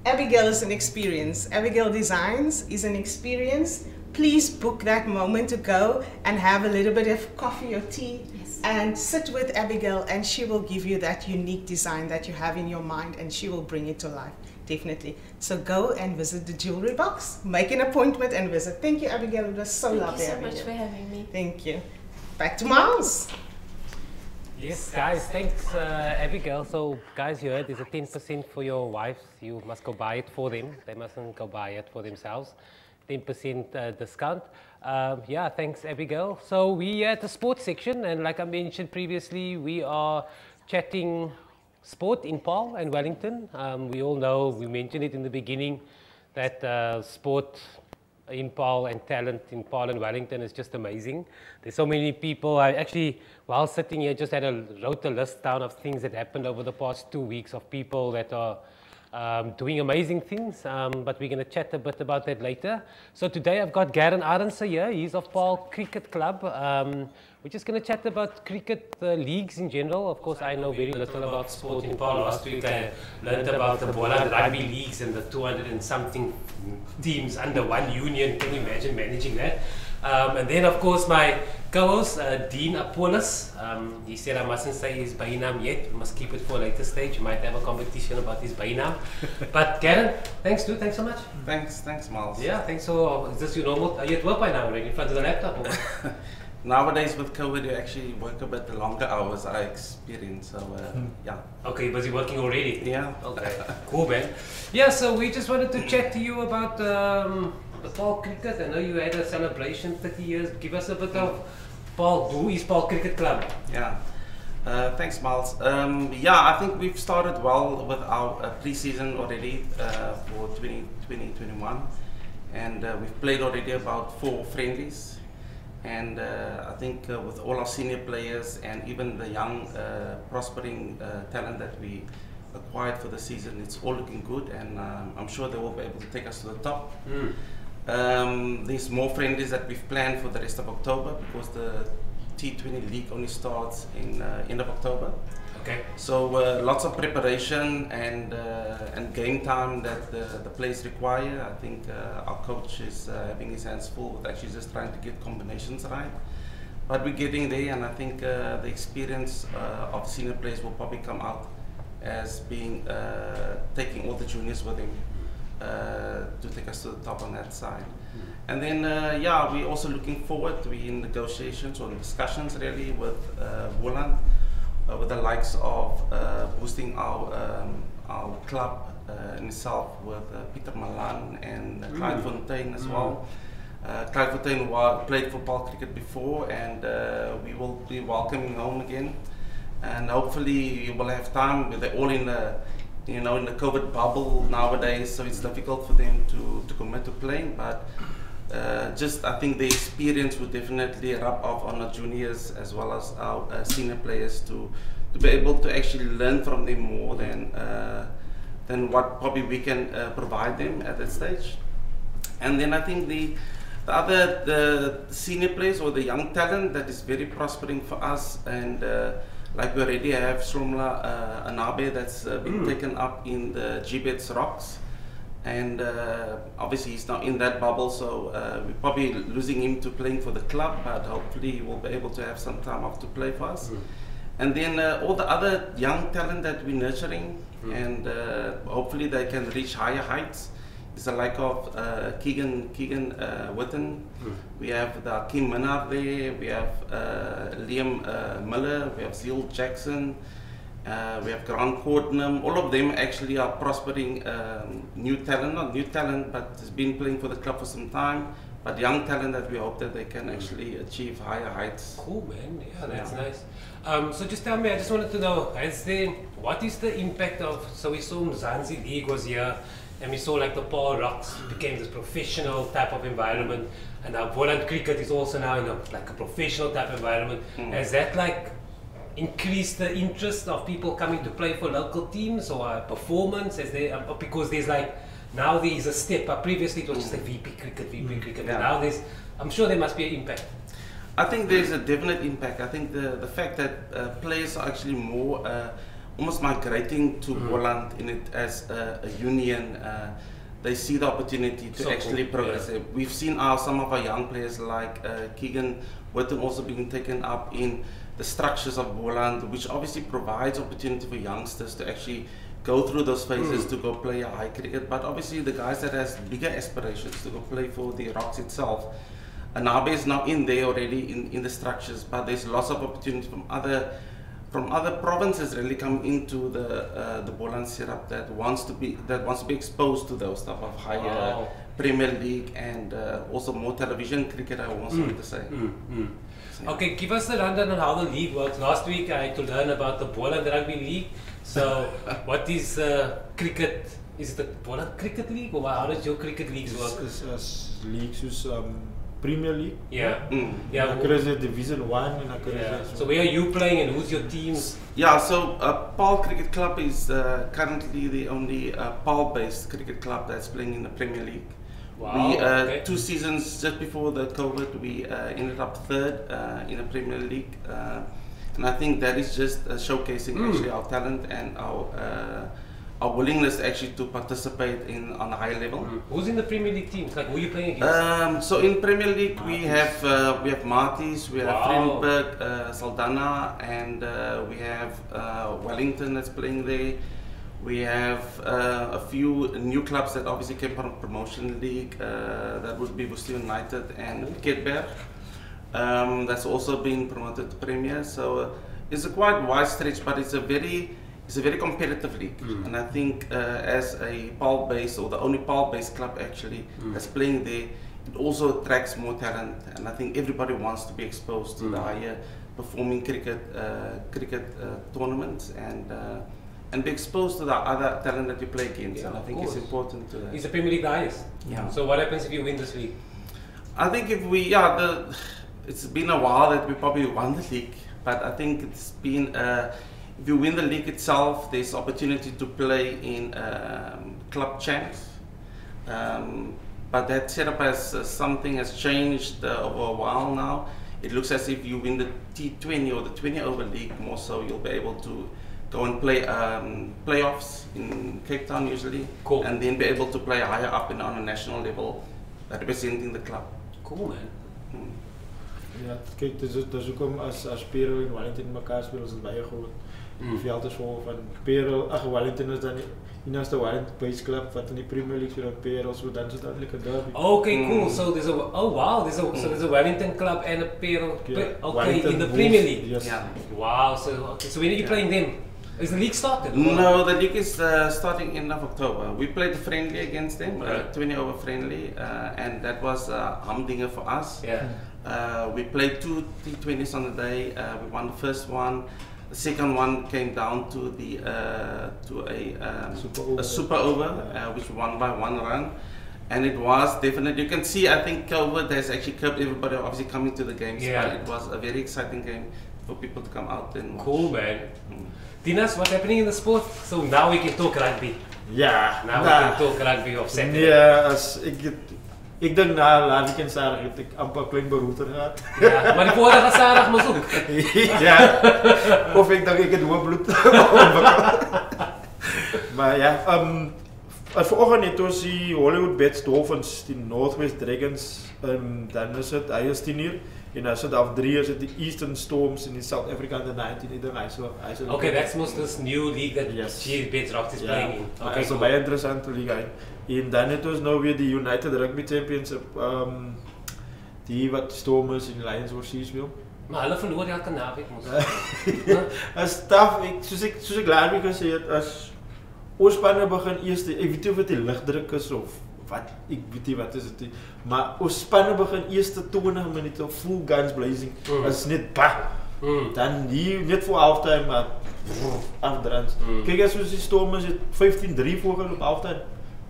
Speaker 2: Abigail is an experience. Abigail Designs is an experience please book that moment to go and have a little bit of coffee or tea and sit with Abigail, and she will give you that unique design that you have in your mind, and she will bring it to life, definitely. So go and visit the jewelry box, make an appointment and visit. Thank you, Abigail. It was so lovely.
Speaker 3: Thank you so much for having me.
Speaker 2: Thank you. Back to Miles.
Speaker 1: Yes, guys, thanks, Abigail. So, guys, you heard there's a 10% for your wives. You must go buy it for them. They mustn't go buy it for themselves. 10% discount. Yeah, thanks, Abigail. So, we are at the sports section, and like I mentioned previously, we are chatting sport in Paarl and Wellington. We all know, we mentioned it in the beginning, that sport in Paarl and talent in Paarl and Wellington is just amazing. There's so many people. I actually, while sitting here, just wrote a list down of things that happened over the past 2 weeks of people that are doing amazing things, but we're going to chat a bit about that later. So today I've got Garen Arendse here. He's of Paarl Cricket Club. We're just going to chat about cricket leagues in general. Of course, I know very little about sport in Paarl. Last week I learned about the Boland rugby leagues and the 200 and something teams under one union. Can you imagine managing that? And then, of course, my co-host, Dean Apollos. He said I mustn't say his Bainam yet. We must keep it for a later stage. We might have a competition about his Bainam. But Garen, thanks dude. Thanks so much.
Speaker 5: Thanks, Miles.
Speaker 1: Yeah, thanks. So, is this your normal? Are you at work by now already in front of the laptop? Or
Speaker 5: Nowadays with COVID, you actually work a bit the longer hours I experience. So, yeah.
Speaker 1: Okay, busy working already?
Speaker 5: Yeah.
Speaker 1: Okay, cool, man. Yeah, so we just wanted to chat to you about the Paarl Cricket. I know you had a celebration, 30 years. Give us a bit of Paarl. Who is Paarl Cricket Club?
Speaker 5: Yeah. Thanks, Miles. Yeah, I think we've started well with our pre-season already for 2021, and we've played already about 4 friendlies. And I think with all our senior players and even the young prospering talent that we acquired for the season, it's all looking good, and I'm sure they will be able to take us to the top. There's more friendlies that we've planned for the rest of October, because the T20 league only starts in end of October.
Speaker 1: Okay.
Speaker 5: So lots of preparation and game time that the players require. I think our coach is having his hands full with actually just trying to get combinations right. But we're getting there, and I think the experience of senior players will probably come out as being taking all the juniors with him to take us to the top on that side. And then, yeah, we're also looking forward. We're in negotiations or in discussions really with Boland, with the likes of boosting our club in itself with Peter Malan and Clyde Fontaine as well. Clyde Fontaine played for Paarl Cricket before, and we will be welcoming home again. And hopefully you will have time. They're all in the, in the COVID bubble nowadays, so it's difficult for them to commit to playing. But just I think the experience would definitely rub off on our juniors as well as our senior players to be able to actually learn from them more than what probably we can provide them at that stage. And then I think the senior players or the young talent that is very prospering for us, and like we already have Shromla Anabe that's been taken up in the GBETS Rocks. And obviously he's now in that bubble, so we're probably losing him to playing for the club, but hopefully he will be able to have some time off to play for us. And then all the other young talent that we're nurturing, and hopefully they can reach higher heights. It's the like of Keegan Witten. We have the Kim Minard there, we have Liam Miller, we have Zeal Jackson. We have Grant Courtnam. All of them actually are prospering new talent, not new talent, but has been playing for the club for some time, but young talent that we hope that they can actually achieve higher heights.
Speaker 1: Cool, man. Yeah, that's nice. So just tell me, I just wanted to know, what is the impact of, so we saw Mzansi League was here, and we saw like the Paarl Rocks became this professional type of environment, and now Boland Cricket is also now in like a professional type environment. Has that like increase the interest of people coming to play for local teams, or performance as they because there's like now there is a step up. Previously it was just like VP cricket, and now there's, I'm sure there must be an impact.
Speaker 5: I think there's a definite impact. I think the fact that players are actually more almost migrating to Boland in it as a union, they see the opportunity to actually progress.
Speaker 1: Yeah.
Speaker 5: We've seen some of our young players like Keegan Witten also being taken up in the structures of Boland, which obviously provides opportunity for youngsters to actually go through those phases to go play a high cricket. But obviously the guys that has bigger aspirations to go play for the Rocks itself, Anabe is now in there already in the structures, but there's lots of opportunity from other provinces really come into the Boland setup that wants to be exposed to those type of higher Premier League and also more television cricket, I also want to say.
Speaker 1: Okay, give us a rundown on how the league works. Last week I had to learn about the Boland Rugby League. So, what is cricket? Is it the Boland Cricket League, or how does your cricket leagues work?
Speaker 6: It's leagues Premier League.
Speaker 1: Yeah.
Speaker 6: Yeah. Is it Division 1 and
Speaker 1: So where are you playing and who's your teams?
Speaker 5: Yeah, so Paul Cricket Club is currently the only Paul-based cricket club that's playing in the Premier League.
Speaker 1: Wow,
Speaker 5: We 2 seasons just before the COVID, we ended up third in the Premier League, and I think that is just showcasing actually our talent and our willingness actually to participate on a high level.
Speaker 1: Who's in the Premier League teams? Like who are you playing against?
Speaker 5: So in Premier League we have Marties, we have Frimberg, Saldanha, and we have Wellington that's playing there. We have a few new clubs that obviously came from promotion league. That would be Worcester United and Piketberg. That's also being promoted to Premier. So it's a quite wide stretch, but it's a very competitive league. And I think as a PAL-based, or the only PAL-based club actually that's playing there, it also attracts more talent. And I think everybody wants to be exposed to the higher performing cricket tournaments and be exposed to the other talent that you play against. And I think it's important to that.
Speaker 1: Is the Premier League the highest?
Speaker 5: Yeah.
Speaker 1: So what happens if you win this league?
Speaker 5: I think if we, it's been a while that we probably won the league, but I think it's been, if you win the league itself, there's opportunity to play in club champs. But that setup something has changed over a while now. It looks as if you win the T20 or the 20 over league more so, you'll be able to go and play playoffs in Cape Town usually, and then be able to play higher up and on a national level, representing the club.
Speaker 1: Cool, man.
Speaker 6: Ja, kijk, dus ook om als Pero en Wellington in elkaar spelen, is het baie groot. Die veld is vol van Pero, Wellington is dan die naast de Wellington Base Club, wat in die Premier League speelt, Pero, so dan is het eigenlijk een derby.
Speaker 1: Okay, cool. So there's a Wellington club and a Pero, in the Premier League.
Speaker 6: Yes.
Speaker 5: Yeah.
Speaker 1: Wow. So when are you playing them? Is the league started?
Speaker 5: No, the league is starting end of October. We played friendly against them, 20 over friendly, and that was humdinger for us.
Speaker 1: Yeah.
Speaker 5: We played 2 T20s on the day. We won the first one. The second one came down to a super over, which won by 1 run. And it was definitely, you can see, I think COVID has actually kept everybody obviously coming to the games, but it was a very exciting game for people to come out and watch.
Speaker 1: Cool, man. Dinas, what's happening in the sport? So now we can talk rugby.
Speaker 6: Ja,
Speaker 1: Now we can talk rugby op Saturday.
Speaker 6: Nee, as ik denk na weekend Saterdag het ek amper klein beroerte gehad.
Speaker 1: Ja, maar die vorige Saterdag moes ook.
Speaker 6: Ja, of ik dacht ik het hoë bloed maar ja, vanoggend het ons die Hollywood Bets Dolphins, die Northwest Dragons, dan is het, hy is 10 uur. En as het half 3 is het die Eastern Storms in die South Africa under 19.
Speaker 1: Okay, that's most this new league that GBets Rocks is playing in.
Speaker 6: Okay, is 'n baie interessante liga. En dan het ons nou weer die United Rugby Championship, die wat Stormers en Lions oorseas speel.
Speaker 1: Maar hulle verloor elke naweek mos.
Speaker 6: As tough, soos ek laat week gesê het, as ons spanne begin eers, ek weet nie of dit ligdruk is of wat, ek weet nie wat is dit nie, maar ons spanne begin eerste 20 minute full guns blazing, as net dan hier net voor halftime, maar afdrans. Kijk, as ons die Stormers het 15-3 voorgeloop halftime,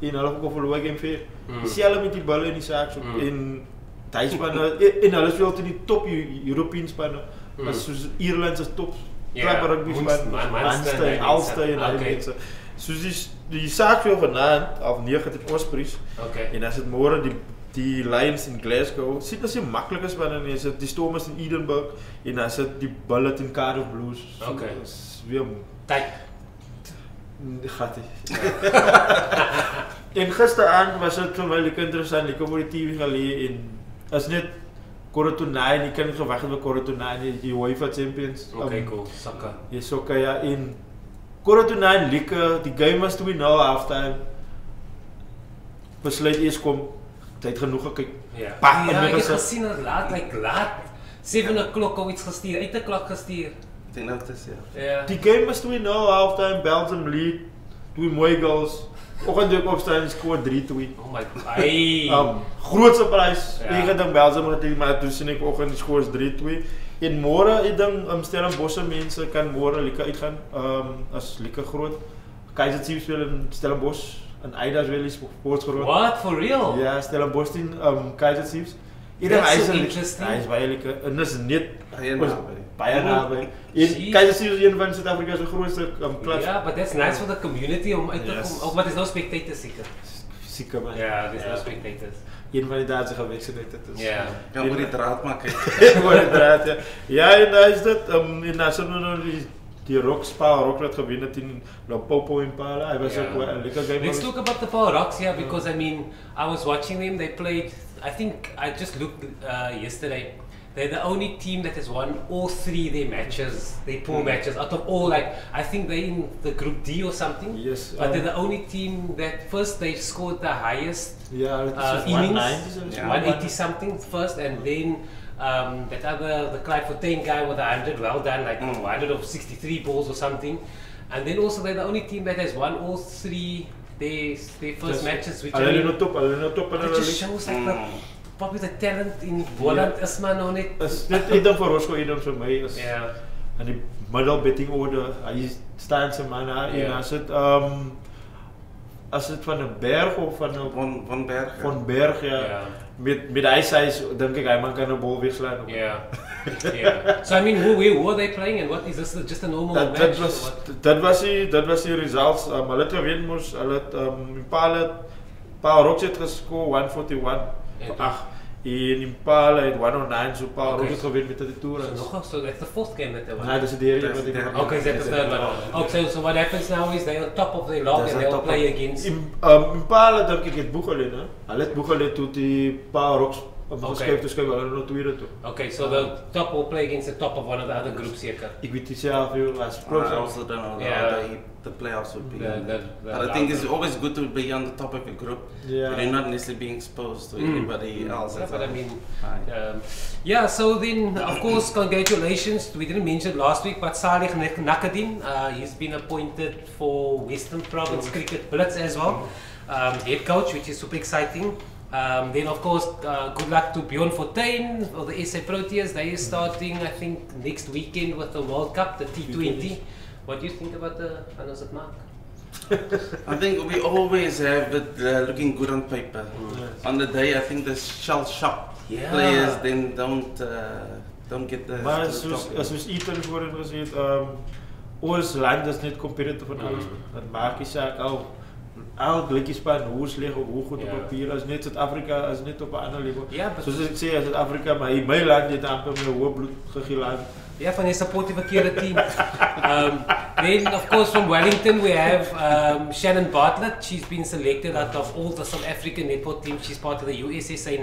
Speaker 6: en hulle ook al verloor game 4, dieselfde met die balle in die saaks, en die spanne, en hulle speel in die top European spanne, as soos Ierland is top club rugby span, Munster, Ulster en al die mense. Soos die saak speel vanaand, half 9 het Ospreys, en as het môre die Lions in Glasgow, sien as die makkelijke spanne nie, is het die Stormers in Edinburgh, en as het die Bullet in Cardiff Blues, so is weer
Speaker 1: Tyd.
Speaker 6: Gaat ie. En gisteraan was het vir my lekker interessant, lekker op die TV geleë en is net Korretonai, en ek kan nie gewag het vir Korretonai, die UEFA Champions.
Speaker 1: Okay, cool. Soccer.
Speaker 6: Ja, sokker ja, en Korretonai lekker, die game was 2-0 halftime. Besluit eers kom, tyd genoeg gekyk.
Speaker 1: Ja.
Speaker 6: Pak,
Speaker 1: Ja,
Speaker 6: en
Speaker 1: ek
Speaker 6: ek
Speaker 1: het
Speaker 6: is-
Speaker 1: gesien dat laat 7 o'clock of iets gestuur, 8 o'clock gestuur.
Speaker 5: Ik denk dat het is, ja.
Speaker 1: Ja.
Speaker 6: Die game was 2-0 halftime, Belgium lead, 2 mooi goals. Oggend ek opstaan en scoor 3-2.
Speaker 1: Oh my god. Ai.
Speaker 6: Grootste prys.
Speaker 1: Ja.
Speaker 6: Ek gedink Belgium het dit, maar toe sien ek oggend die scores 3-2. En môre, ek dink Stellenbosch mense kan môre lekker uitgaan. As lekker groot. Kaizer Chiefs speel in Stellenbosch en Aidas wil is sports groot.
Speaker 1: What, for real?
Speaker 6: Ja, Stellenbosch teen Kaizer Chiefs.
Speaker 1: That's so interesting.
Speaker 6: Hy is baie lekker. En dis net
Speaker 5: Baie naby.
Speaker 6: baie naby. En
Speaker 1: Jeez.
Speaker 6: Kaizer Chiefs is een van Suid-Afrika se grootste clubs.
Speaker 1: Yeah, but that's nice for the community om uit te
Speaker 6: Yes.
Speaker 1: kom. Oh, but there's no spectators seeker.
Speaker 6: Seker man.
Speaker 1: Yeah, there's no spectators.
Speaker 6: Een van die Duitse gewedstryde dit is.
Speaker 1: Yeah.
Speaker 5: Ja, moet die draad maken.
Speaker 6: Voor het draad, ja. Ja, en daar is dit, in National die Rock dat gewen het in Limpopo Impala. Hij was
Speaker 1: Ja.
Speaker 6: ook wel een lekker game.
Speaker 1: Let's talk about the Paul Rocks, yeah, because I mean, I was watching them. They played. I think I just looked yesterday. They're the only team that has won all 3 their matches, their pool matches, out of all. Like I think they're in the Group D or something.
Speaker 6: Yes.
Speaker 1: But they're the only team that first they scored the highest
Speaker 6: Ja, het is
Speaker 1: innings,
Speaker 6: 190
Speaker 5: Ja.
Speaker 1: 180 something first, and then that other, the Clyde Fontaine guy with 100, well done, like 163 balls or something. And then also they're the only team that has won all 3 their first matches, which I
Speaker 6: Alleen
Speaker 1: mean,
Speaker 6: nog top, alleen nog top.
Speaker 1: it just shows like the, probably the talent in Holland is man on it.
Speaker 6: Is net Edom voor Roscoe, Edom vir my is
Speaker 1: Yeah.
Speaker 6: aan die middel betting order. Hy staan se man daar en as dit van 'n berg of van 'n
Speaker 5: Van Berg.
Speaker 6: van berg ja.
Speaker 1: Yeah.
Speaker 6: Met hy size dink ek hy man kan 'n bal wegslaan.
Speaker 1: Yeah. Yeah. So I mean, who are they playing and what is this just a normal match?
Speaker 6: Dat
Speaker 1: or
Speaker 6: was
Speaker 1: what?
Speaker 6: dat was die results. Hulle het gewen mos, hulle het Paul Rocks het gescoor 141.
Speaker 1: Okay.
Speaker 6: Ag, en Impala het 109 so Paul
Speaker 1: Okay.
Speaker 6: Rocks het gewen met die toer.
Speaker 1: So that's the 4th game that they won.
Speaker 6: Nee, dis die derde
Speaker 5: Dis
Speaker 6: wat
Speaker 5: die
Speaker 6: ek
Speaker 5: derde.
Speaker 1: Okay, that's the third one. Okay, so what happens now is they're on top of their log and they'll play against.
Speaker 6: Impala dink ek het Boegel hè. Hulle het Boegel toe die Paul Rocks geskryf toe skryf hulle na tweede toe.
Speaker 1: Okay, so the top will play against the top of one of the other groups here.
Speaker 6: Ek weet nie self hoe was
Speaker 5: I
Speaker 6: pro.
Speaker 5: also don't know
Speaker 1: Yeah.
Speaker 5: how the playoffs would be.
Speaker 1: The
Speaker 5: But I think it's always good to be on the top of a group.
Speaker 6: Yeah.
Speaker 5: You're not necessarily being exposed to anybody else.
Speaker 1: Yeah, but I mean,
Speaker 5: Fine.
Speaker 1: yeah. So then, of course, congratulations. We didn't mention it last week, but Salih Nakadin, he's been appointed for Western Province Cricket Blitz as well, head coach, which is super exciting. Then, of course, good luck to Bjorn Fontaine of the SA Proteas. They are starting, I think, next weekend with the World Cup, the T20. What do you think about the Anos at Mark?
Speaker 5: I think we always have it looking good on paper. On the day, I think the shell-shocked
Speaker 1: Yeah.
Speaker 5: players then don't get the.
Speaker 6: Maar
Speaker 5: to the top.
Speaker 6: soos Ethan voorheen gesê het, ons land is net competitive van alles. Dat maak nie saak al blikkie span hoe sleg of hoe goed op
Speaker 1: Ja.
Speaker 6: papier is net Suid-Afrika is net op 'n ander level.
Speaker 1: Ja, but-
Speaker 6: Soos ek sê, Suid-Afrika, maar my land het amper met hoë bloed gegilaan.
Speaker 1: Yeah, van die supportive verkeerde team. Then, of course, from Wellington, we have Shannon Bartlett. She's been selected out of all the South African netball teams. She's part of the USSA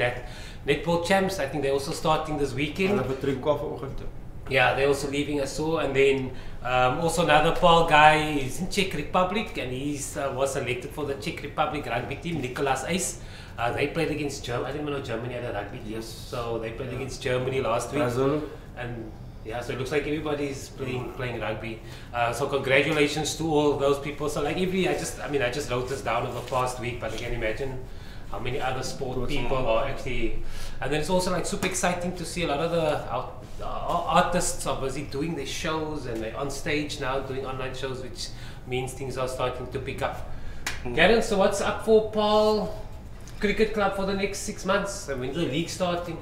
Speaker 1: netball champs. I think they're also starting this weekend.
Speaker 6: Hulle vertrek al vanoggend.
Speaker 1: Yeah, they're also leaving us so. And then also another Paul guy is in Czech Republic, and he's was selected for the Czech Republic rugby team, Nicholas Ace. They played against Germany. I didn't know Germany had a rugby team.
Speaker 6: Yes.
Speaker 1: So they played against Germany last week.
Speaker 6: Brazil.
Speaker 1: And yeah, so it looks like everybody's playing rugby. So congratulations to all those people. So like I just wrote this down over the past week, but I can imagine how many other sport people are actually. And then it's also like super exciting to see a lot of the artists are busy doing their shows and they're on stage now doing online shows, which means things are starting to pick up. Garen, so what's up for Paul Cricket Club for the next 6 months? And when's the league starting?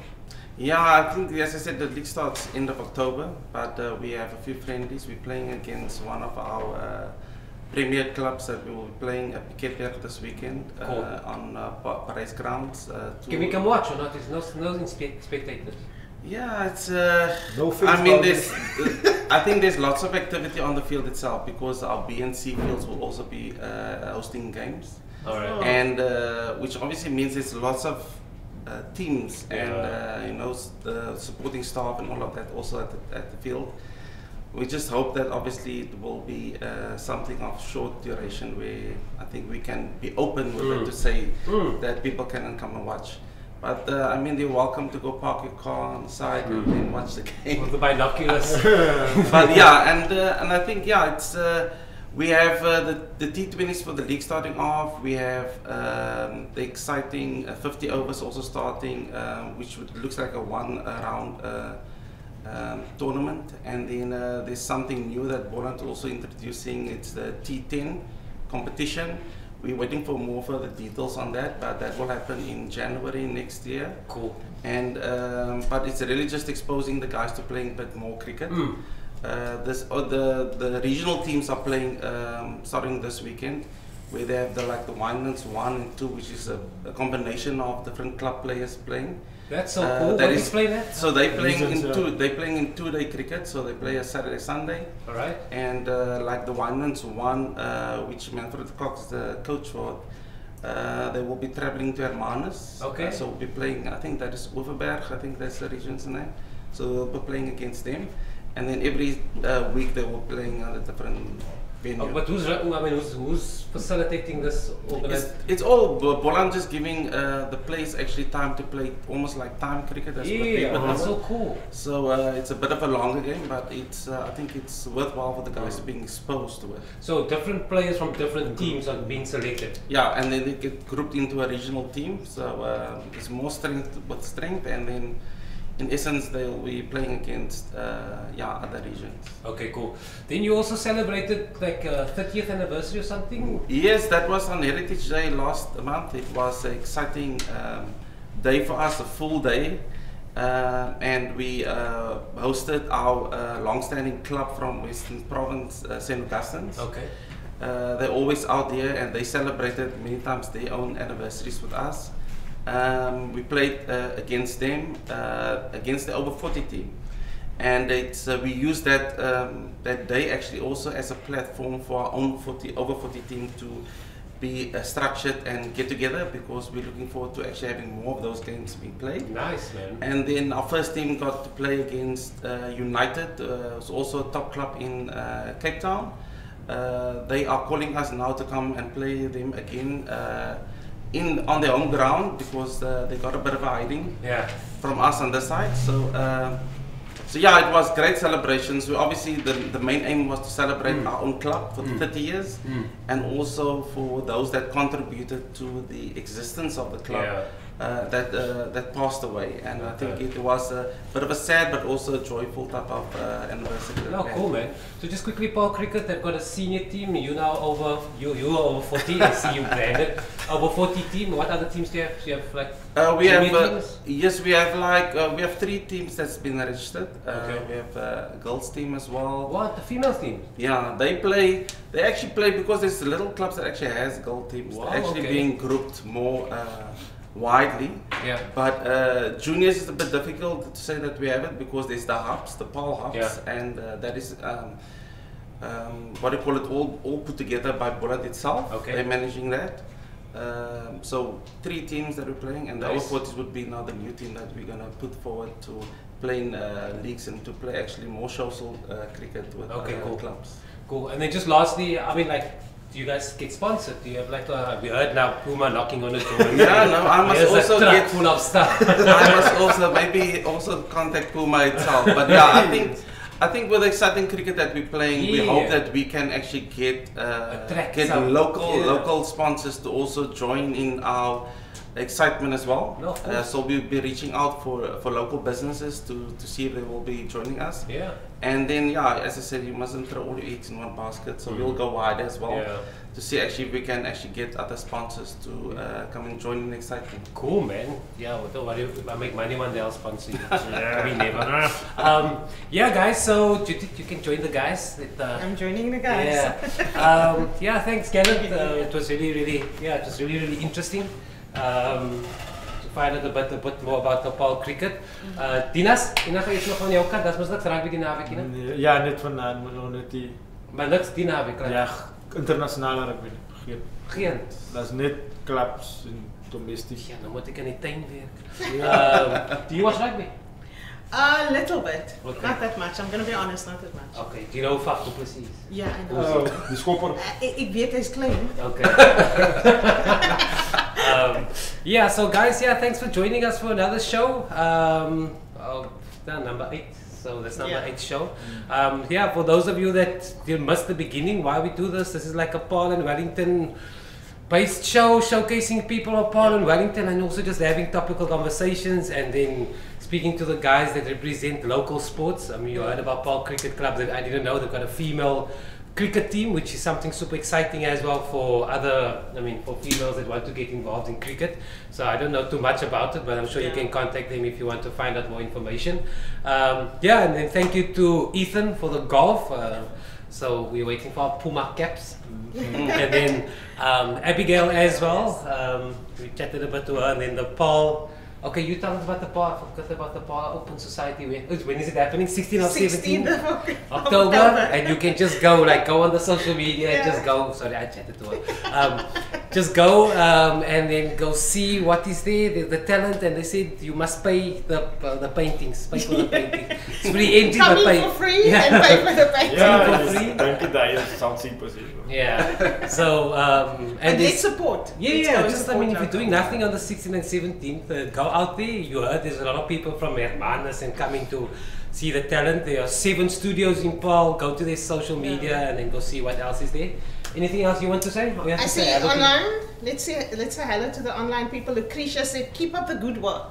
Speaker 5: Yeah, I think, as I said, the league starts end of October, but we have a few friendlies. We're playing against one of our premier clubs that we will be playing at Piketberg this weekend
Speaker 1: Cool.
Speaker 5: on Paris grounds.
Speaker 1: Can we come watch or not? There's no spectators.
Speaker 5: Yeah, it's.
Speaker 6: No
Speaker 5: I mean,
Speaker 6: fixed
Speaker 5: there's I think there's lots of activity on the field itself because our B and C fields will also be hosting games.
Speaker 4: All right.
Speaker 5: And which obviously means there's lots of teams and you know, the supporting staff and all of that also at the field. We just hope that obviously it will be something of short duration where I think we can be open with it to say that people can come and watch. But I mean, they're welcome to go park your car on the side and then watch the game.
Speaker 1: With the binoculars.
Speaker 5: But yeah, and I think it's we have the T20s for the league starting off. We have the exciting 50 overs also starting, which looks like a one-round tournament. And then there's something new that Boland also introducing. It's the T10 competition. We're waiting for more further details on that, but that will happen in January next year.
Speaker 1: Cool.
Speaker 5: And but it's really just exposing the guys to playing a bit more cricket. The regional teams are playing starting this weekend, where they have the Winelands 1 and 2, which is a combination of different club players playing.
Speaker 1: That's so cool. What is playing that?
Speaker 5: So they playing in two-day cricket. So they play a Saturday, Sunday.
Speaker 1: All right.
Speaker 5: And like the Winelands 1, which Manfred Cox is the coach for, they will be traveling to Hermanus.
Speaker 1: Okay.
Speaker 5: So we'll be playing. I think that is Overberg. I think that's the region's name. So we'll be playing against them. And then every week they will playing on a different venue.
Speaker 1: But who's facilitating this organization?
Speaker 5: It's all Boland just giving the players actually time to play almost like time cricket. That's what they
Speaker 1: that's so cool.
Speaker 5: So it's a bit of a longer game, but it's I think it's worthwhile for the guys being exposed to it.
Speaker 1: So different players from different teams are being selected.
Speaker 5: Yeah, and then they get grouped into a regional team. So it's more strength with strength, and then in essence, they'll be playing against other regions.
Speaker 1: Okay, cool. Then you also celebrated like 30th anniversary or something?
Speaker 5: Yes, that was on Heritage Day last month. It was an exciting day for us, a full day. And we hosted our long-standing club from Western Province, St. Augustine's.
Speaker 1: Okay.
Speaker 5: They're always out there and they celebrated many times their own anniversaries with us. We played against them, against the over 40 team, and we used that that day actually also as a platform for our own over 40 team to be structured and get together, because we're looking forward to actually having more of those games being played.
Speaker 1: Nice, man.
Speaker 5: And then our first team got to play against United, was also a top club in Cape Town. They are calling us now to come and play them again. On their home ground, because they got a bit of a hiding from us on this side. So yeah, it was great celebrations. We obviously the main aim was to celebrate our own club for 30 years, and also for those that contributed to the existence of the club that passed away. And I think it was a bit of a sad but also a joyful type of anniversary.
Speaker 1: Oh, cool, man. So just quickly, Paul Cricket, they've got a senior team. You now over you are over 40. I see you branded over 40 team. What other teams do you have? Do you have like
Speaker 5: we have 3 teams that's been registered. We have a girls team as well.
Speaker 1: What, the females team?
Speaker 5: Yeah, they actually play because there's little clubs that actually has girl teams.
Speaker 1: Wow,
Speaker 5: They're actually being grouped more widely. Yeah. But juniors is a bit difficult to say that we have it, because there's the hubs, the PAL hubs, and that is what do you call it, all put together by Boland itself. Okay. They're managing that. So 3 teams that we're playing, and the over 40s would be now the new team that we're gonna put forward to play in leagues and to play actually more social cricket with
Speaker 1: cool.
Speaker 5: clubs.
Speaker 1: Cool. And then just lastly, I mean, like, do you guys get sponsored? Do you have like we heard now Puma knocking on the door?
Speaker 5: I must also get
Speaker 1: full of stuff.
Speaker 5: I must also maybe contact Puma itself. But yeah, I think with the exciting cricket that we're playing, we hope that we can actually get local sponsors to also join in our excitement as well. So we'll be reaching out for local businesses to see if they will be joining us. Yeah. And then as I said, you mustn't throw all your eggs in one basket. So we'll go wide as well to see actually if we can actually get other sponsors to come and join in the excitement.
Speaker 1: Cool, man. Yeah, well, don't worry, I make money one day I'll sponsor you. We never. Yeah, guys. So you can join the guys.
Speaker 2: I'm joining the guys.
Speaker 1: Yeah. Thanks, Kenneth. It was really, really interesting. find out a bit more about the Paul cricket. Dinas, enige iets nog van jou kant? Dat was niks rugby die naweek, hè?
Speaker 6: Nee, ja, net vandaan, maar nog net die...
Speaker 1: Maar niks die naweek, right?
Speaker 6: Ja, internationale rugby.
Speaker 1: Geen?
Speaker 6: Dat is net clubs en domestic.
Speaker 1: Ja, dan moet ik in die tuin werken. Do you watch rugby?
Speaker 2: A little bit,
Speaker 1: Okay.
Speaker 2: not that much. I'm going to be honest, not that much.
Speaker 1: Okay, do you know Faf du Plessis?
Speaker 2: Yeah, I know.
Speaker 6: Oh, die schopper.
Speaker 2: Ik weet hij is klein.
Speaker 1: Okay. Yeah, so guys, yeah, thanks for joining us for another show. Number 8. So that's number 8 show. Yeah, for those of you that missed the beginning, why we do this is like a Paul and Wellington based show, showcasing people of Paul and Wellington, and also just having topical conversations, and then speaking to the guys that represent local sports. I mean, you heard about Paul Cricket Club. I didn't know they've got a female cricket team, which is something super exciting as well for for females that want to get involved in cricket. So I don't know too much about it, but I'm sure you can contact them if you want to find out more information. Yeah, and then thank you to Ethan for the golf. So we're waiting for our Puma caps. And then Abigail as well. We chatted a bit to her, and then the Paul. Okay, you tell us about the Paul. I forgot about the Paul Open Society. When is it happening? 16 or 17?
Speaker 2: 16th of
Speaker 1: October. And you can just go on the social media and just go. Sorry, I chatted to her. Just go and then go see what is there, the talent, and they said you must pay the paintings, pay for the painting. It's free entry,
Speaker 2: Come
Speaker 1: but
Speaker 2: in
Speaker 1: pay
Speaker 2: for free and pay for the painting.
Speaker 6: Ja,
Speaker 1: for free.
Speaker 6: dank je dat je sound simpel is.
Speaker 1: Yeah. So
Speaker 2: And let's support.
Speaker 1: Yeah,
Speaker 2: Let's
Speaker 1: yeah.
Speaker 2: go
Speaker 1: Just
Speaker 2: support
Speaker 1: if you're
Speaker 2: local.
Speaker 1: doing nothing on the 16th and 17th, go out there. You heard there's a lot of people from Hermanus and coming to see the talent. There are 7 studios in Paul. Go to their social media and then go see what else is there. Anything else you want to say? Or you have
Speaker 2: I
Speaker 1: to
Speaker 2: see
Speaker 1: say everything?
Speaker 2: online. Let's say hello to the online people. Lucretia said, "Keep up the good work."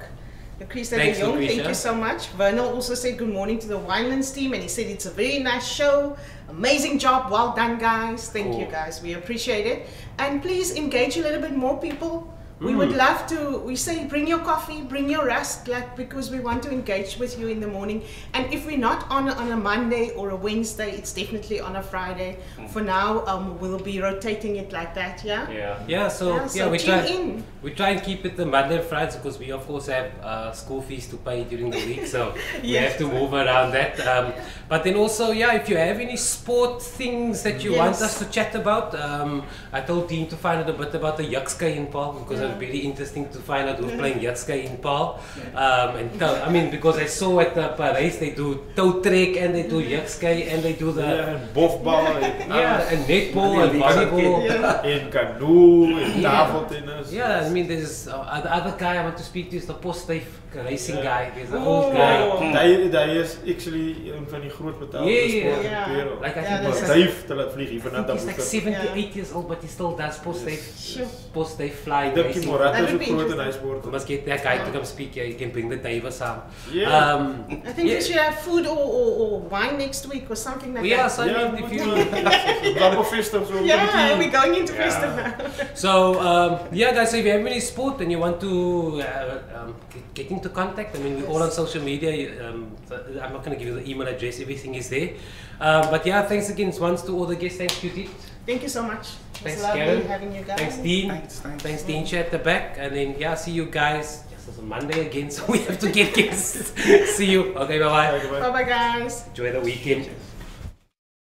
Speaker 2: Lucretia
Speaker 1: Thanks,
Speaker 2: de Jong,
Speaker 1: Lucretia.
Speaker 2: thank you so much. Vernal also said good morning to the Winelands team, and he said it's a very nice show. Amazing job, well done, guys. Thank you,
Speaker 1: Cool.
Speaker 2: guys. We appreciate it. And please engage a little bit more people. We would love to. We say bring your coffee, bring your rusk, because we want to engage with you in the morning. And if we're not on a Monday or a Wednesday, it's definitely on a Friday. For now, we'll be rotating it like that. Yeah.
Speaker 1: Yeah, so we
Speaker 2: tune
Speaker 1: try.
Speaker 2: in.
Speaker 1: We try and keep it the Monday and Fridays because we of course have school fees to pay during the week, so we have to move around that. But then also, if you have any sport things that you want us to chat about, I told Dean to find out a bit about the Yukska in Paul because it was very interesting to find out who's playing Yukska in Paul. Because I saw at the race they do toe trek and they do Yukska and they do the
Speaker 6: En bofbal
Speaker 1: and netball and volleyball.
Speaker 6: en canoe en tafeltennis.
Speaker 1: Yeah, I mean, there's the other guy I want to speak to is the Poststave racing guy. There's an old guy.
Speaker 6: Hij is actually een van die groot betaalde sporten in de wereld.
Speaker 1: Like I
Speaker 2: Yeah,
Speaker 1: think
Speaker 2: that's
Speaker 1: he's
Speaker 6: Maar Dave te laat vliegen,
Speaker 1: I think he's like 78 years old, but he still does Poststave flying
Speaker 6: Dukkie
Speaker 1: racing.
Speaker 6: Morat
Speaker 2: That
Speaker 6: is
Speaker 2: would
Speaker 6: ook
Speaker 2: be
Speaker 6: groot in
Speaker 2: interesting.
Speaker 6: hy sport.
Speaker 1: We must get that guy to come speak here. You can bring the Davis on.
Speaker 6: Yeah.
Speaker 2: I think we should have food or wine next week or something like
Speaker 1: Yeah,
Speaker 2: that.
Speaker 1: so I mean, if you
Speaker 6: Blabberfest of zo.
Speaker 2: Yeah, we're going into festival.
Speaker 1: So guys, so if you have any sport and you want to get into contact, I mean, we're all on social media. I'm not going to give you the email address, everything is there. But thanks again once to all the guests. Thanks, Judith.
Speaker 2: Thank you so much.
Speaker 1: Thanks,
Speaker 2: It's lovely
Speaker 1: Karen.
Speaker 2: having you guys.
Speaker 1: Thanks, Dean.
Speaker 5: Thanks.
Speaker 1: Thanks, Dean, at the back. And then, see you guys. Yes, it's a Monday again, so we have to get guests. See you. Okay, bye-bye.
Speaker 2: Bye bye, guys.
Speaker 1: Enjoy the weekend.